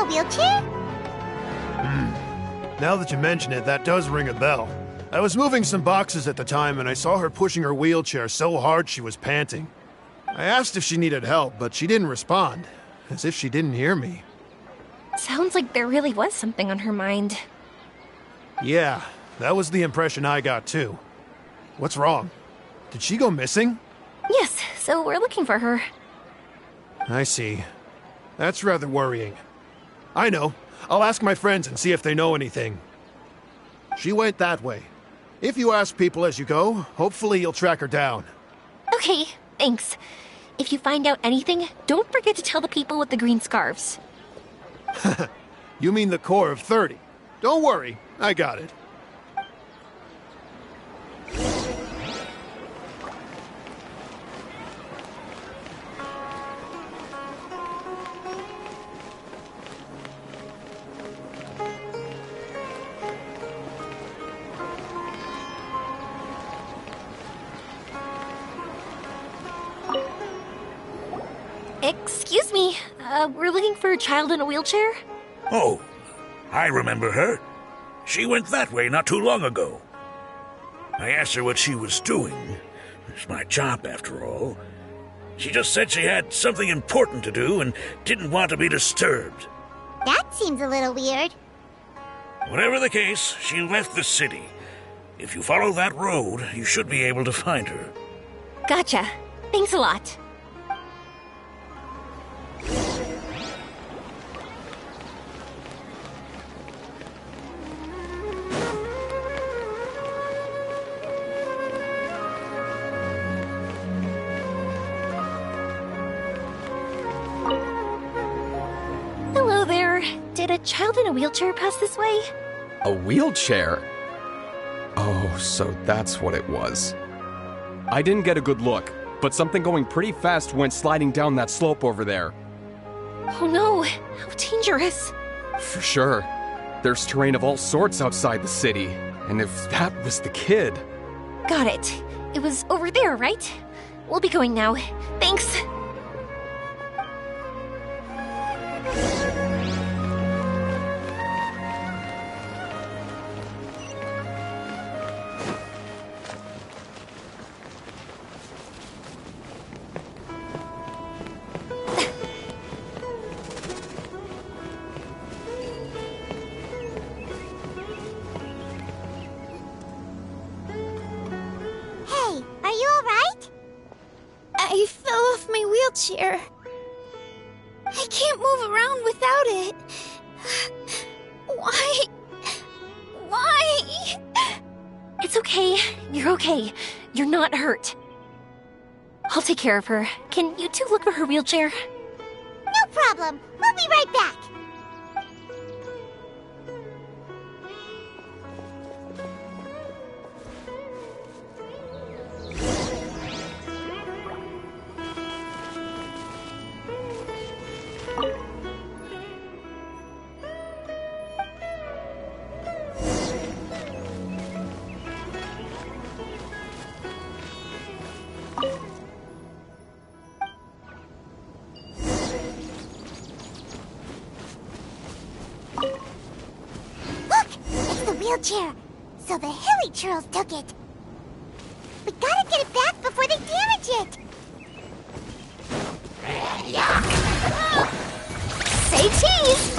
Wheelchair? Now that you mention it, that does ring a bell. I was moving some boxes at the time and I saw her pushing her wheelchair so hard she was panting. I asked if she needed help, but she didn't respond, as if she didn't hear me. Sounds like there really was something on her mind. Yeah, that was the impression I got too. What's wrong? Did she go missing? Yes, so we're looking for her. I see. That's rather worrying. I know. I'll ask my friends and see if they know anything. She went that way. If you ask people as you go, hopefully you'll track her down. Okay, thanks. If you find out anything, don't forget to tell the people with the green scarves. You mean the core of 30. Don't worry, I got it. Excuse me, we're looking for a child in a wheelchair? Oh, I remember her. She went that way not too long ago. I asked her what she was doing. It's my job, after all. She just said she had something important to do and didn't want to be disturbed. That seems a little weird. Whatever the case, she left the city. If you follow that road, you should be able to find her. Gotcha. Thanks a lot. Hello there. Did a child in a wheelchair pass this way? A wheelchair? Oh, so that's what it was. I didn't get a good look, but something going pretty fast went sliding down that slope over there. Oh no, how dangerous. For sure. There's terrain of all sorts outside the city, and if that was the kid... Got it. It was over there, right? We'll be going now. Thanks. I fell off my wheelchair. I can't move around without it. Why? Why? It's okay. You're okay. You're not hurt. I'll take care of her. Can you two look for her wheelchair? No problem. We'll be right back. Wheelchair. So the hilly churls took it. We gotta get it back before they damage it. Say cheese!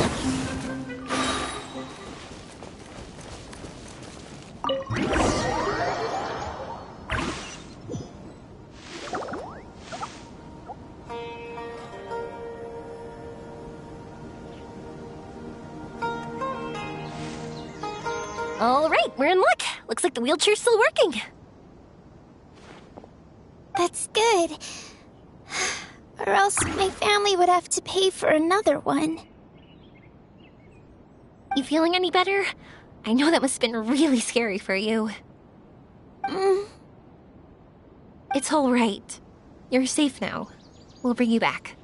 All right, we're in luck. Looks like the wheelchair's still working. That's good. Or else my family would have to pay for another one. You feeling any better? I know that must have been really scary for you. It's all right. You're safe now. We'll bring you back.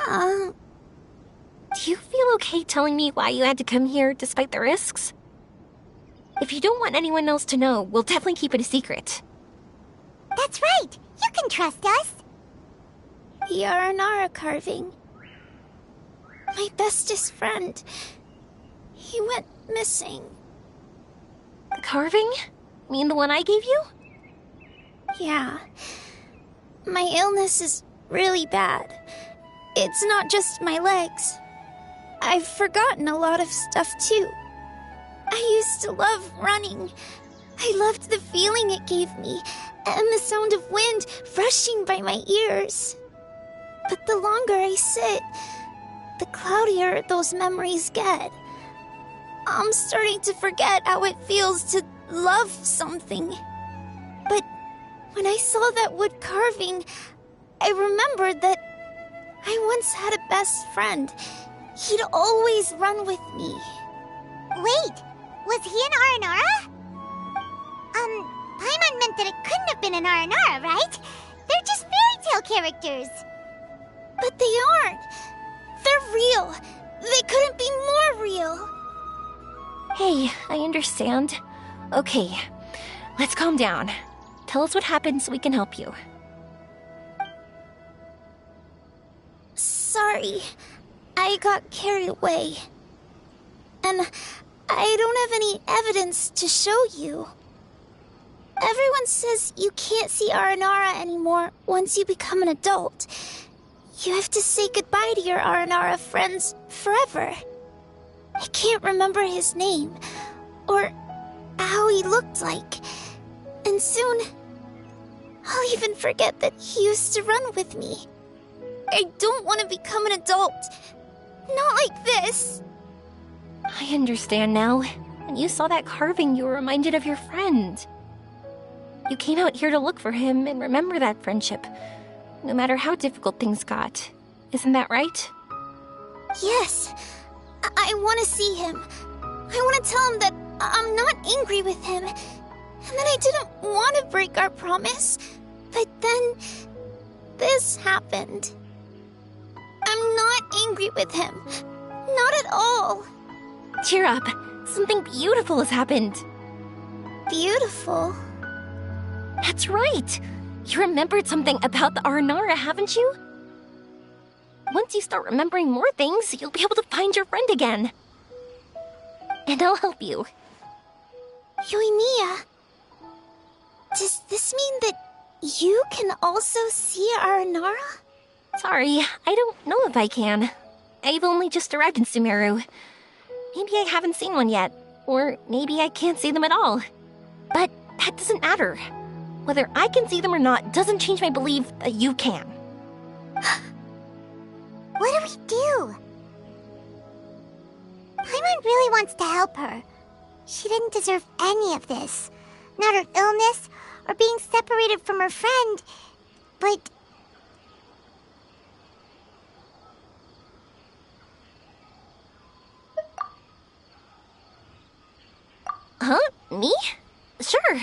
Do you feel okay telling me why you had to come here despite the risks? If you don't want anyone else to know, we'll definitely keep it a secret. That's right. You can trust us. The Aranara carving. My bestest friend. He went missing. The carving? Mean the one I gave you? Yeah. My illness is really bad. It's not just my legs. I've forgotten a lot of stuff too. I used to love running. I loved the feeling it gave me, and the sound of wind rushing by my ears. But the longer I sit, the cloudier those memories get. I'm starting to forget how it feels to love something. But when I saw that wood carving, I remembered that I once had a best friend. He'd always run with me. Wait, was he an Aranara? Paimon meant that it couldn't have been an Aranara, right? They're just fairy tale characters. But they aren't. They're real. They couldn't be more real. Hey, I understand. Okay, let's calm down. Tell us what happened so we can help you. Sorry. I got carried away. And I don't have any evidence to show you. Everyone says you can't see Aranara anymore once you become an adult. You have to say goodbye to your Aranara friends forever. I can't remember his name, or how he looked like. And soon, I'll even forget that he used to run with me. I don't want to become an adult. Not like this. I understand now. When you saw that carving, you were reminded of your friend. You came out here to look for him and remember that friendship, no matter how difficult things got. Isn't that right? Yes. I want to see him. I want to tell him that I'm not angry with him, and that I didn't want to break our promise. But then, this happened. I'm not angry with him. Not at all. Cheer up. Something beautiful has happened. Beautiful? That's right. You remembered something about the Aranara, haven't you? Once you start remembering more things, you'll be able to find your friend again. And I'll help you. Yoimiya, does this mean that you can also see Aranara? Sorry, I don't know if I can. I've only just arrived in Sumeru. Maybe I haven't seen one yet, or maybe I can't see them at all. But that doesn't matter. Whether I can see them or not doesn't change my belief that you can. What do we do? Paimon really wants to help her. She didn't deserve any of this. Not her illness, or being separated from her friend. But... Huh? Me? Sure.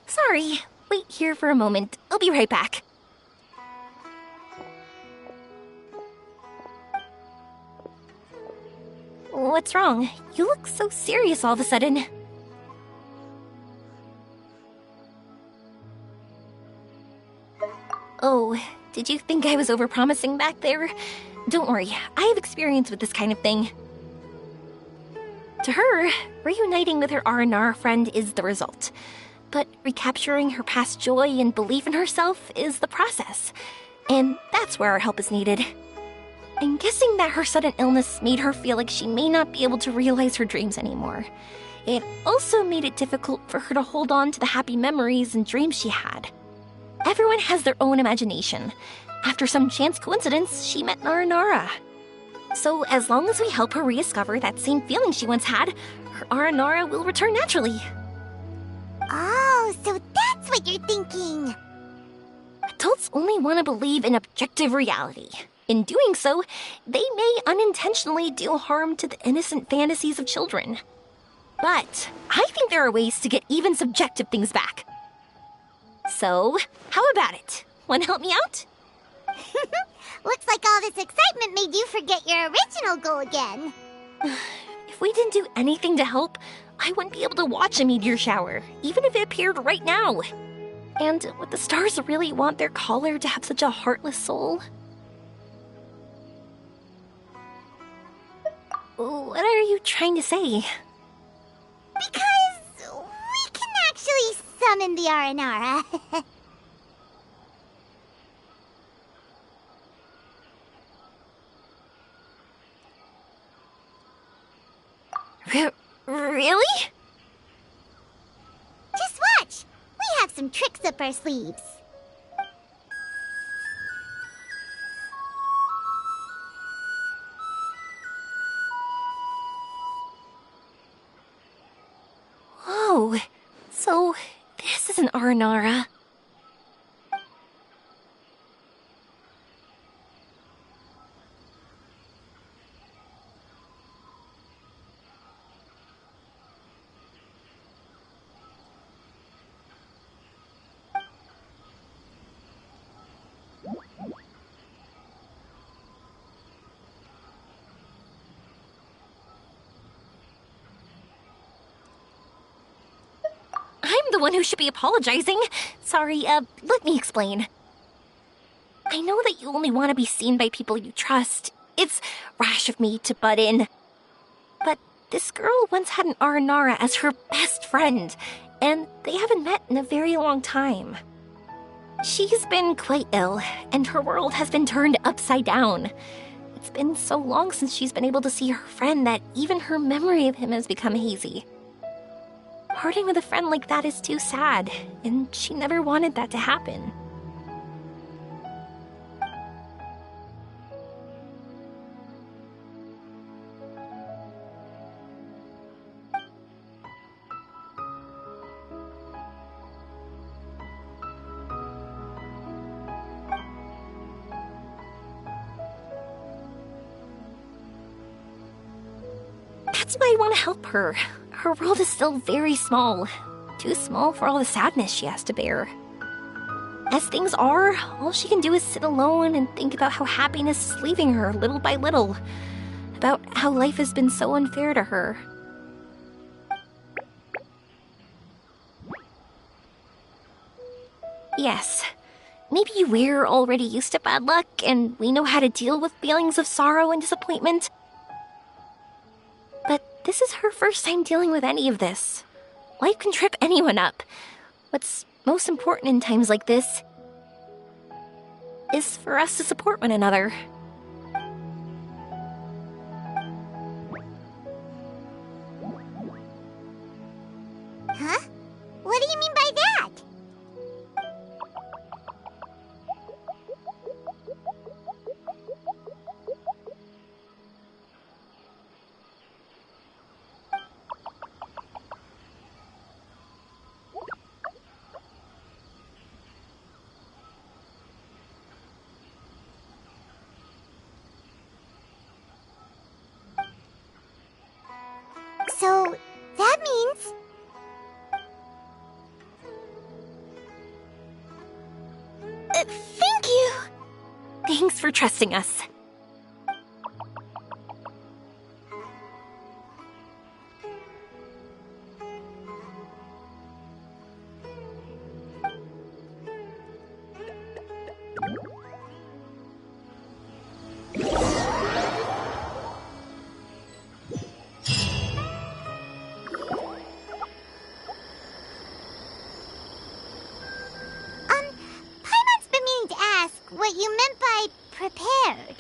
Sorry. Wait here for a moment. I'll be right back. What's wrong? You look so serious all of a sudden. Oh, did you think I was overpromising back there? Don't worry, I have experience with this kind of thing. To her, reuniting with her Aranara friend is the result. But recapturing her past joy and belief in herself is the process. And that's where our help is needed. I'm guessing that her sudden illness made her feel like she may not be able to realize her dreams anymore. It also made it difficult for her to hold on to the happy memories and dreams she had. Everyone has their own imagination. After some chance coincidence, she met Aranara. So as long as we help her rediscover that same feeling she once had, her Aranara will return naturally. Oh, so that's what you're thinking. Adults only want to believe in objective reality. In doing so, they may unintentionally do harm to the innocent fantasies of children. But I think there are ways to get even subjective things back. So, how about it? Want to help me out? Looks like all this excitement made you forget your original goal again. If we didn't do anything to help, I wouldn't be able to watch a meteor shower, even if it appeared right now. And would the stars really want their caller to have such a heartless soul? What are you trying to say? Because we can actually summon the Aranara. Really? Just watch. We have some tricks up our sleeves. Whoa. So, this is an Aranara. I'm the one who should be apologizing. Sorry, let me explain. I know that you only want to be seen by people you trust. It's rash of me to butt in. But this girl once had an Aranara as her best friend, and they haven't met in a very long time. She's been quite ill, and her world has been turned upside down. It's been so long since she's been able to see her friend that even her memory of him has become hazy. Parting with a friend like that is too sad, and she never wanted that to happen. That's why I want to help her. Her world is still very small. Too small for all the sadness she has to bear. As things are, all she can do is sit alone and think about how happiness is leaving her little by little. About how life has been so unfair to her. Yes, maybe we're already used to bad luck and we know how to deal with feelings of sorrow and disappointment. But this is her first time dealing with any of this. Life can trip anyone up. What's most important in times like this is for us to support one another. Huh? What do you mean by that? So, that means... Thank you! Thanks for trusting us. prepared.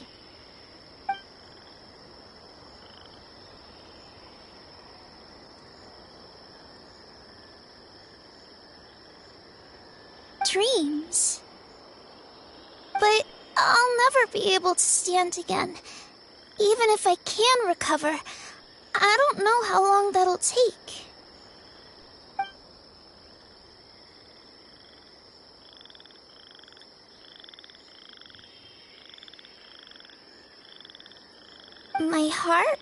Dreams. But I'll never be able to stand again. Even if I can recover, I don't know how long that'll take. My heart?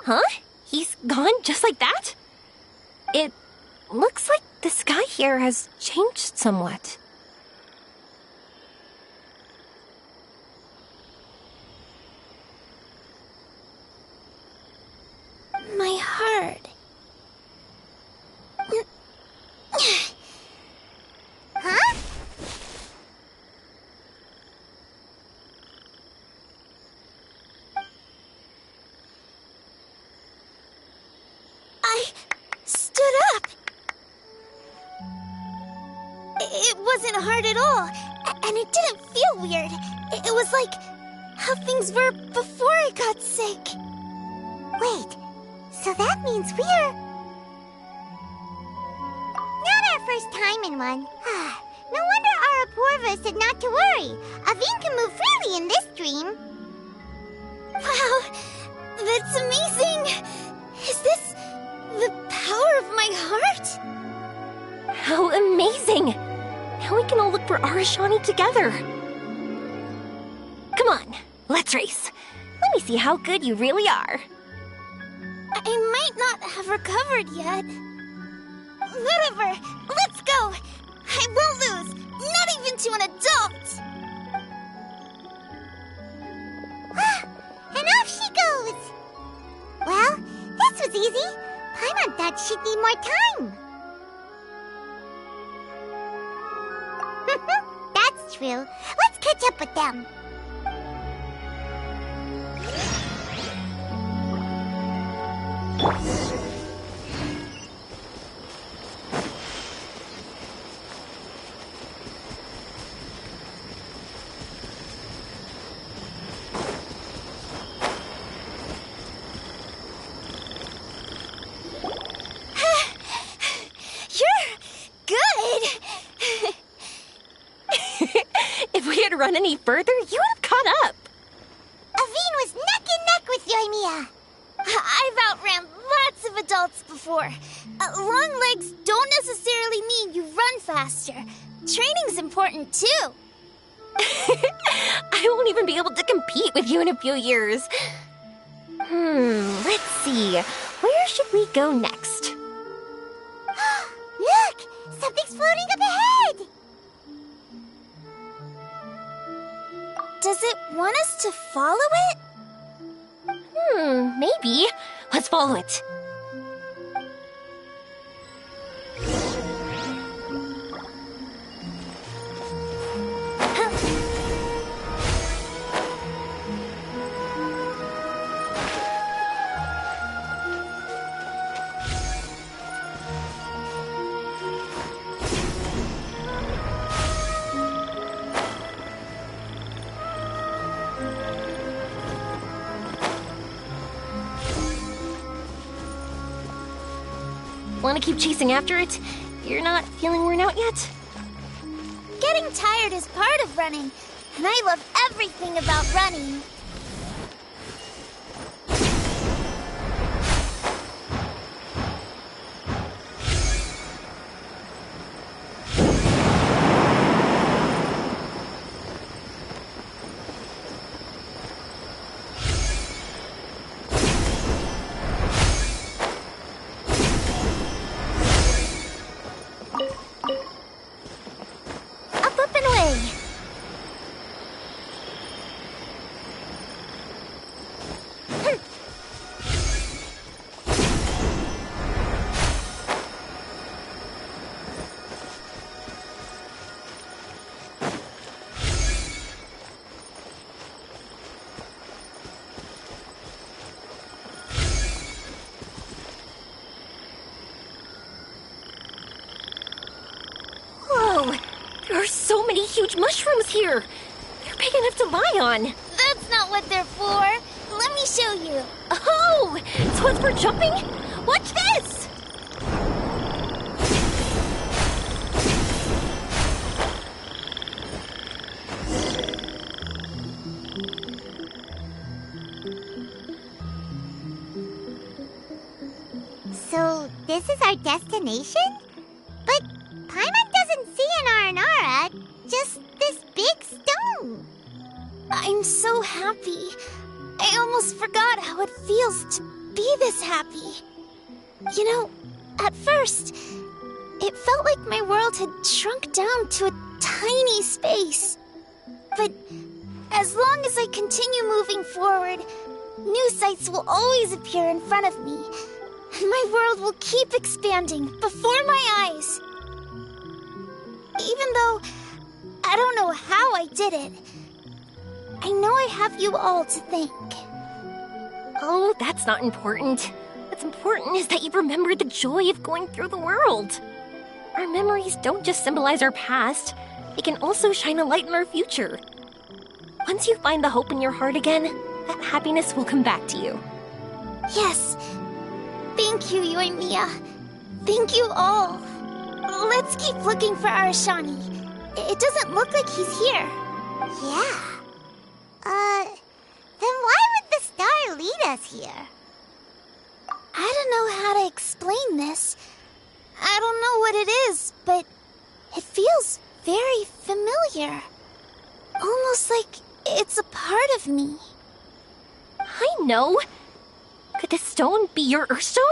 Huh? He's gone just like that? It looks like the sky here has changed somewhat. My heart. Huh? I stood up. It wasn't hard at all, and it didn't feel weird. It was like how things were before I got sick. Wait, so that means we're... not our first time in one. No wonder Arapurva said not to worry. Aveen can move freely in this dream. Wow, that's amazing. Is this the power of my heart? How amazing! Now we can all look for Arashani together. Come on, let's race. Let me see how good you really are. I might not have recovered yet. Whatever, let's go. I won't lose, not even to an adult. And off she goes. Well, this was easy. Paimon thought she'd need more time. That's true. Let's catch up with them. If we had run any further, you would have caught up. Aveen was neck and neck with Yoimiya. I've outran lots of adults before. Long legs don't necessarily mean you run faster. Training's important too. I won't even be able to compete with you in a few years. Let's see. Where should we go next? Look! Something's floating up ahead! Does it want us to follow it? Maybe. Let's follow it. Want to keep chasing after it? You're not feeling worn out yet? Getting tired is part of running, and I love everything about running. many huge mushrooms here. They're big enough to lie on. That's not what they're for. Let me show you. Oh, so it's for jumping? Watch this! So, this is our destination? But Paimon doesn't see an Aranara, just this big stone. I'm so happy. I almost forgot how it feels to be this happy. You know, at first, it felt like my world had shrunk down to a tiny space. But as long as I continue moving forward, new sights will always appear in front of me. And my world will keep expanding before my eyes. Even though I don't know how I did it, I know I have you all to thank. Oh, that's not important. What's important is that you remember the joy of going through the world. Our memories don't just symbolize our past, they can also shine a light in our future. Once you find the hope in your heart again, that happiness will come back to you. Yes. Thank you, Yoimiya. Thank you all. Let's keep looking for Arashani. It doesn't look like he's here. Yeah. Then why would the star lead us here? I don't know how to explain this. I don't know what it is, but it feels very familiar. Almost like it's a part of me. I know. Could this stone be your Earthstone?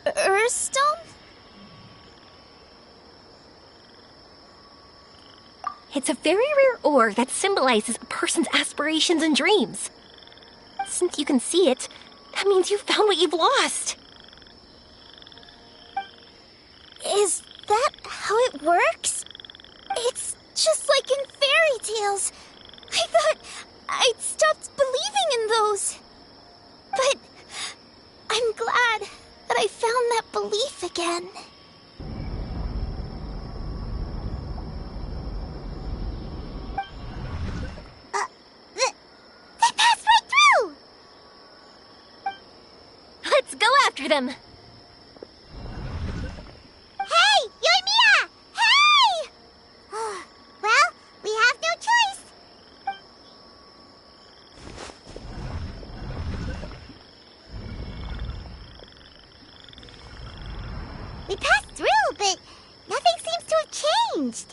Earthstone? It's a very rare ore that symbolizes a person's aspirations and dreams. Since you can see it, that means you found what you've lost. Is that how it works? It's just like in fairy tales. I thought I'd stopped believing in those. But I'm glad that I found that belief again. They passed right through! Let's go after them. Hey, Yoimiya! Hey! Well, we have no choice. We passed through, but nothing seems to have changed.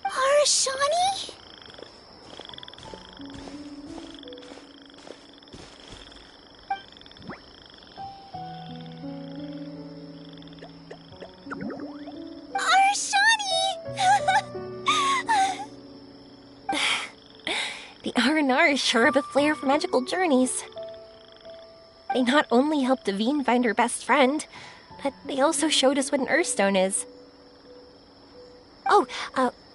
Arashani? The R&R is sure of a flair for magical journeys. They not only helped Davine find her best friend, but they also showed us what an Earthstone is. Oh,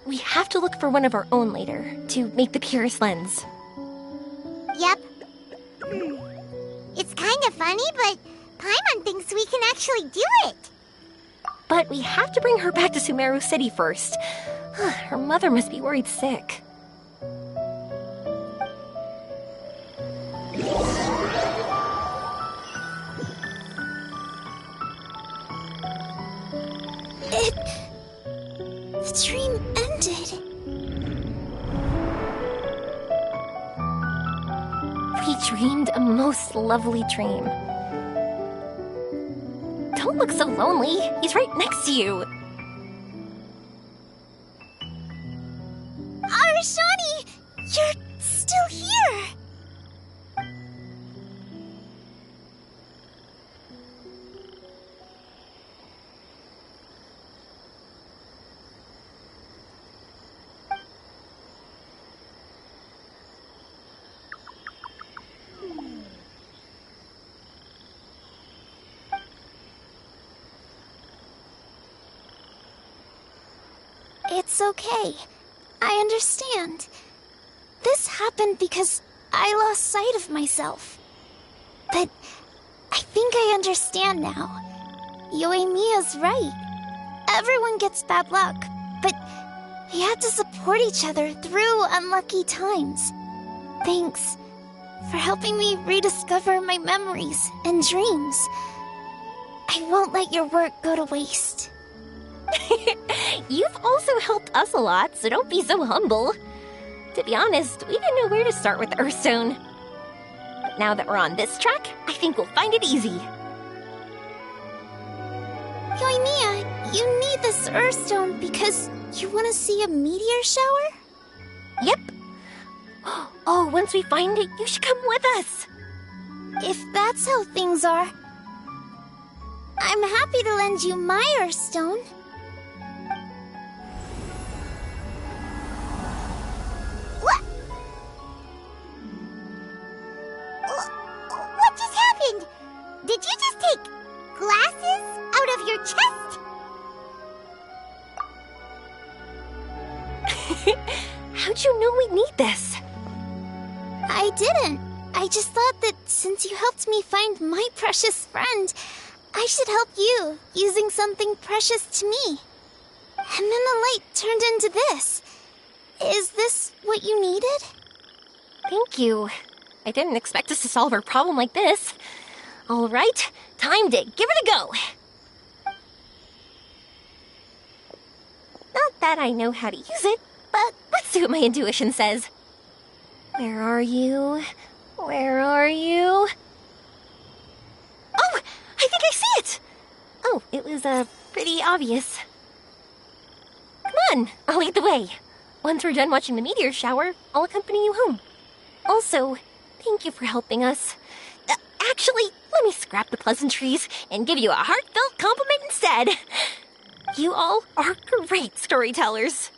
we have to look for one of our own later, to make the purest lens. Yep. It's kind of funny, but Paimon thinks we can actually do it. But we have to bring her back to Sumeru City first. Her mother must be worried sick. The dream ended. We dreamed a most lovely dream. Don't look so lonely. He's right next to you. Arashani! You're still here! It's okay. I understand. This happened because I lost sight of myself. But think I understand now. Yoimiya's right. Everyone gets bad luck, but we have to support each other through unlucky times. Thanks for helping me rediscover my memories and dreams. I won't let your work go to waste. You've also helped us a lot, so don't be so humble. To be honest, we didn't know where to start with Earthstone. But now that we're on this track, I think we'll find it easy. Yoimiya, you need this Earthstone because you want to see a meteor shower? Yep. Oh, once we find it, you should come with us. If that's how things are, I'm happy to lend you my Earthstone. What just happened? Did you just take glasses out of your chest? How'd you know we need this? I didn't. I just thought that since you helped me find my precious friend, I should help you using something precious to me. And then the light turned into this. Is this what you needed? Thank you. I didn't expect us to solve our problem like this. All right, time to give it a go. Not that I know how to use it, but let's see what my intuition says. Where are you? Where are you? Oh, I think I see it! Oh, it was, pretty obvious. Come on, I'll lead the way. Once we're done watching the meteor shower, I'll accompany you home. Also, thank you for helping us. Actually, let me scrap the pleasantries and give you a heartfelt compliment instead. You all are great storytellers.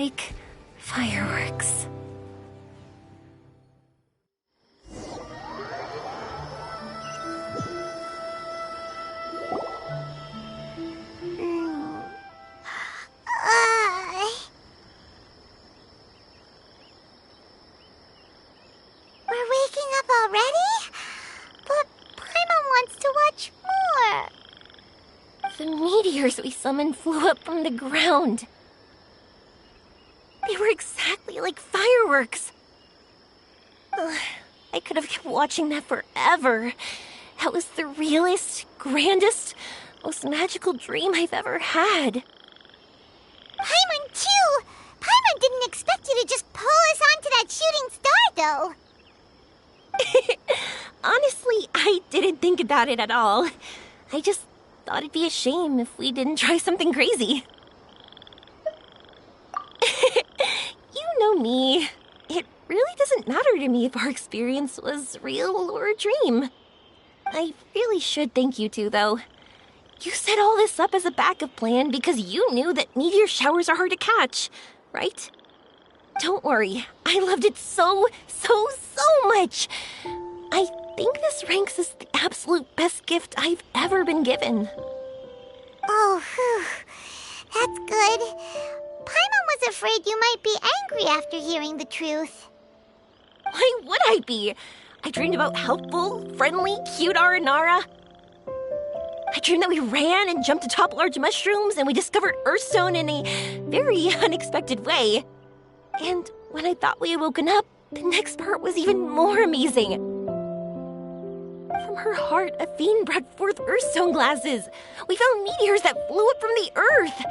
like fireworks. We're waking up already? But Paimon wants to watch more. The meteors we summoned flew up from the ground. They were exactly like fireworks. Ugh, I could have kept watching that forever. That was the realest, grandest, most magical dream I've ever had. Paimon, too! Paimon didn't expect you to just pull us onto that shooting star, though. Honestly, I didn't think about it at all. I just thought it'd be a shame if we didn't try something crazy. You know me. It really doesn't matter to me if our experience was real or a dream. I really should thank you two, though. You set all this up as a backup plan because you knew that meteor showers are hard to catch, right? Don't worry, I loved it so much. I think this ranks as the absolute best gift I've ever been given. Oh, whew. That's good. Paimon was afraid you might be angry after hearing the truth. Why would I be? I dreamed about helpful, friendly, cute Aranara. I dreamed that we ran and jumped atop large mushrooms and we discovered Earthstone in a very unexpected way. And when I thought we had woken up, the next part was even more amazing. From her heart, Athene brought forth Earthstone glasses. We found meteors that flew up from the Earth.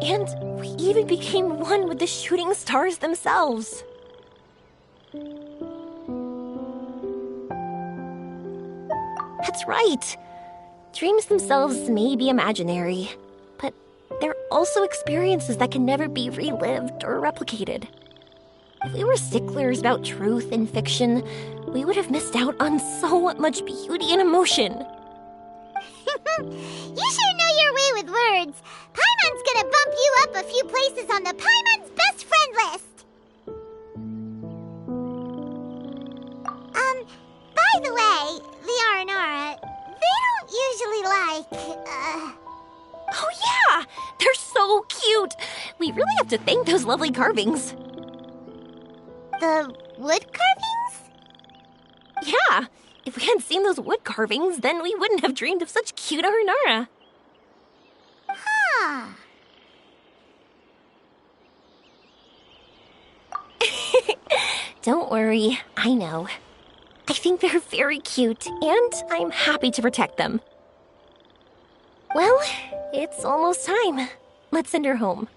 And we even became one with the shooting stars themselves. That's right. Dreams themselves may be imaginary, but they're also experiences that can never be relived or replicated. If we were sticklers about truth in fiction, we would have missed out on so much beauty and emotion. You sure know your way with words. Paimon's gonna bump you up a few places on the Paimon's best friend list. By the way, the Aranara, they don't usually like, Oh yeah! They're so cute! We really have to thank those lovely carvings. The wood carvings? Yeah! If we hadn't seen those wood carvings, then we wouldn't have dreamed of such cute Aranara. Huh. Don't worry, I know. I think they're very cute, and I'm happy to protect them. Well, it's almost time. Let's send her home.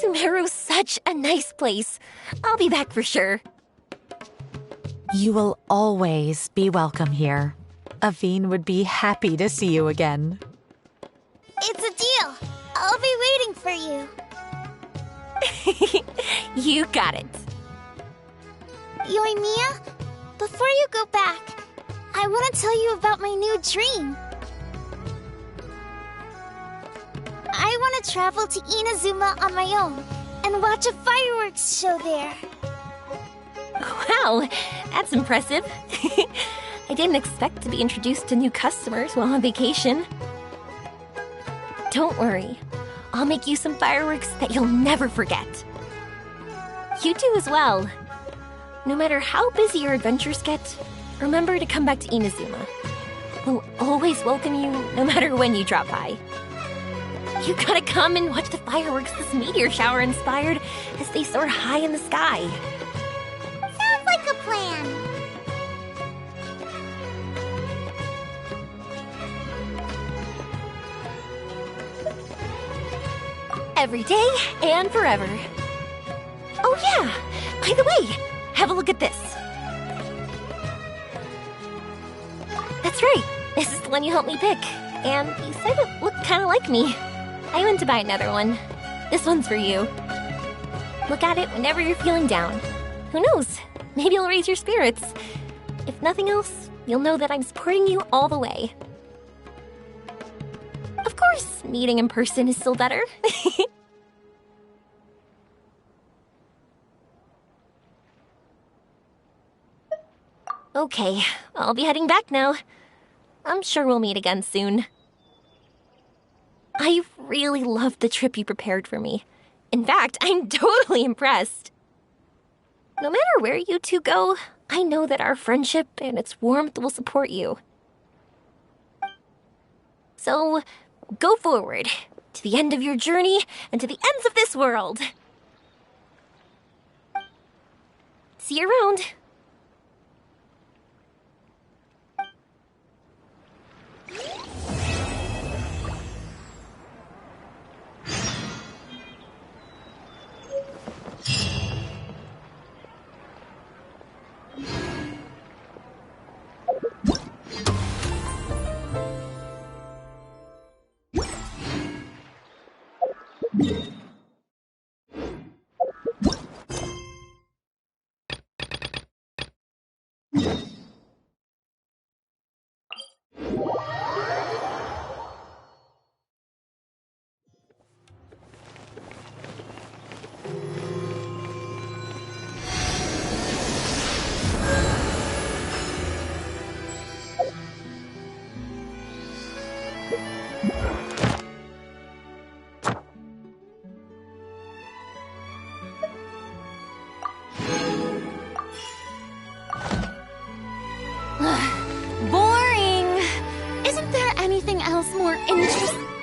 Sumeru's such a nice place. I'll be back for sure. You will always be welcome here. Athene would be happy to see you again. It's a deal. I'll be waiting for you. You got it. Yoimiya, before you go back, I want to tell you about my new dream. I want to travel to Inazuma on my own and watch a fireworks show there. Wow, that's impressive. I didn't expect to be introduced to new customers while on vacation. Don't worry, I'll make you some fireworks that you'll never forget. You do as well. No matter how busy your adventures get, remember to come back to Inazuma. We'll always welcome you no matter when you drop by. You gotta come and watch the fireworks this meteor shower inspired as they soar high in the sky. Sounds like a plan. Every day and forever. Oh yeah, by the way, have a look at this. That's right. This is the one you helped me pick. And you said it looked kind of like me. I went to buy another one. This one's for you. Look at it whenever you're feeling down. Who knows? Maybe it'll raise your spirits. If nothing else, you'll know that I'm supporting you all the way. Of course, meeting in person is still better. Okay, I'll be heading back now. I'm sure we'll meet again soon. I really loved the trip you prepared for me. In fact, I'm totally impressed. No matter where you two go, I know that our friendship and its warmth will support you. So, go forward, to the end of your journey and to the ends of this world. See you around. Boring! Isn't there anything else more interesting?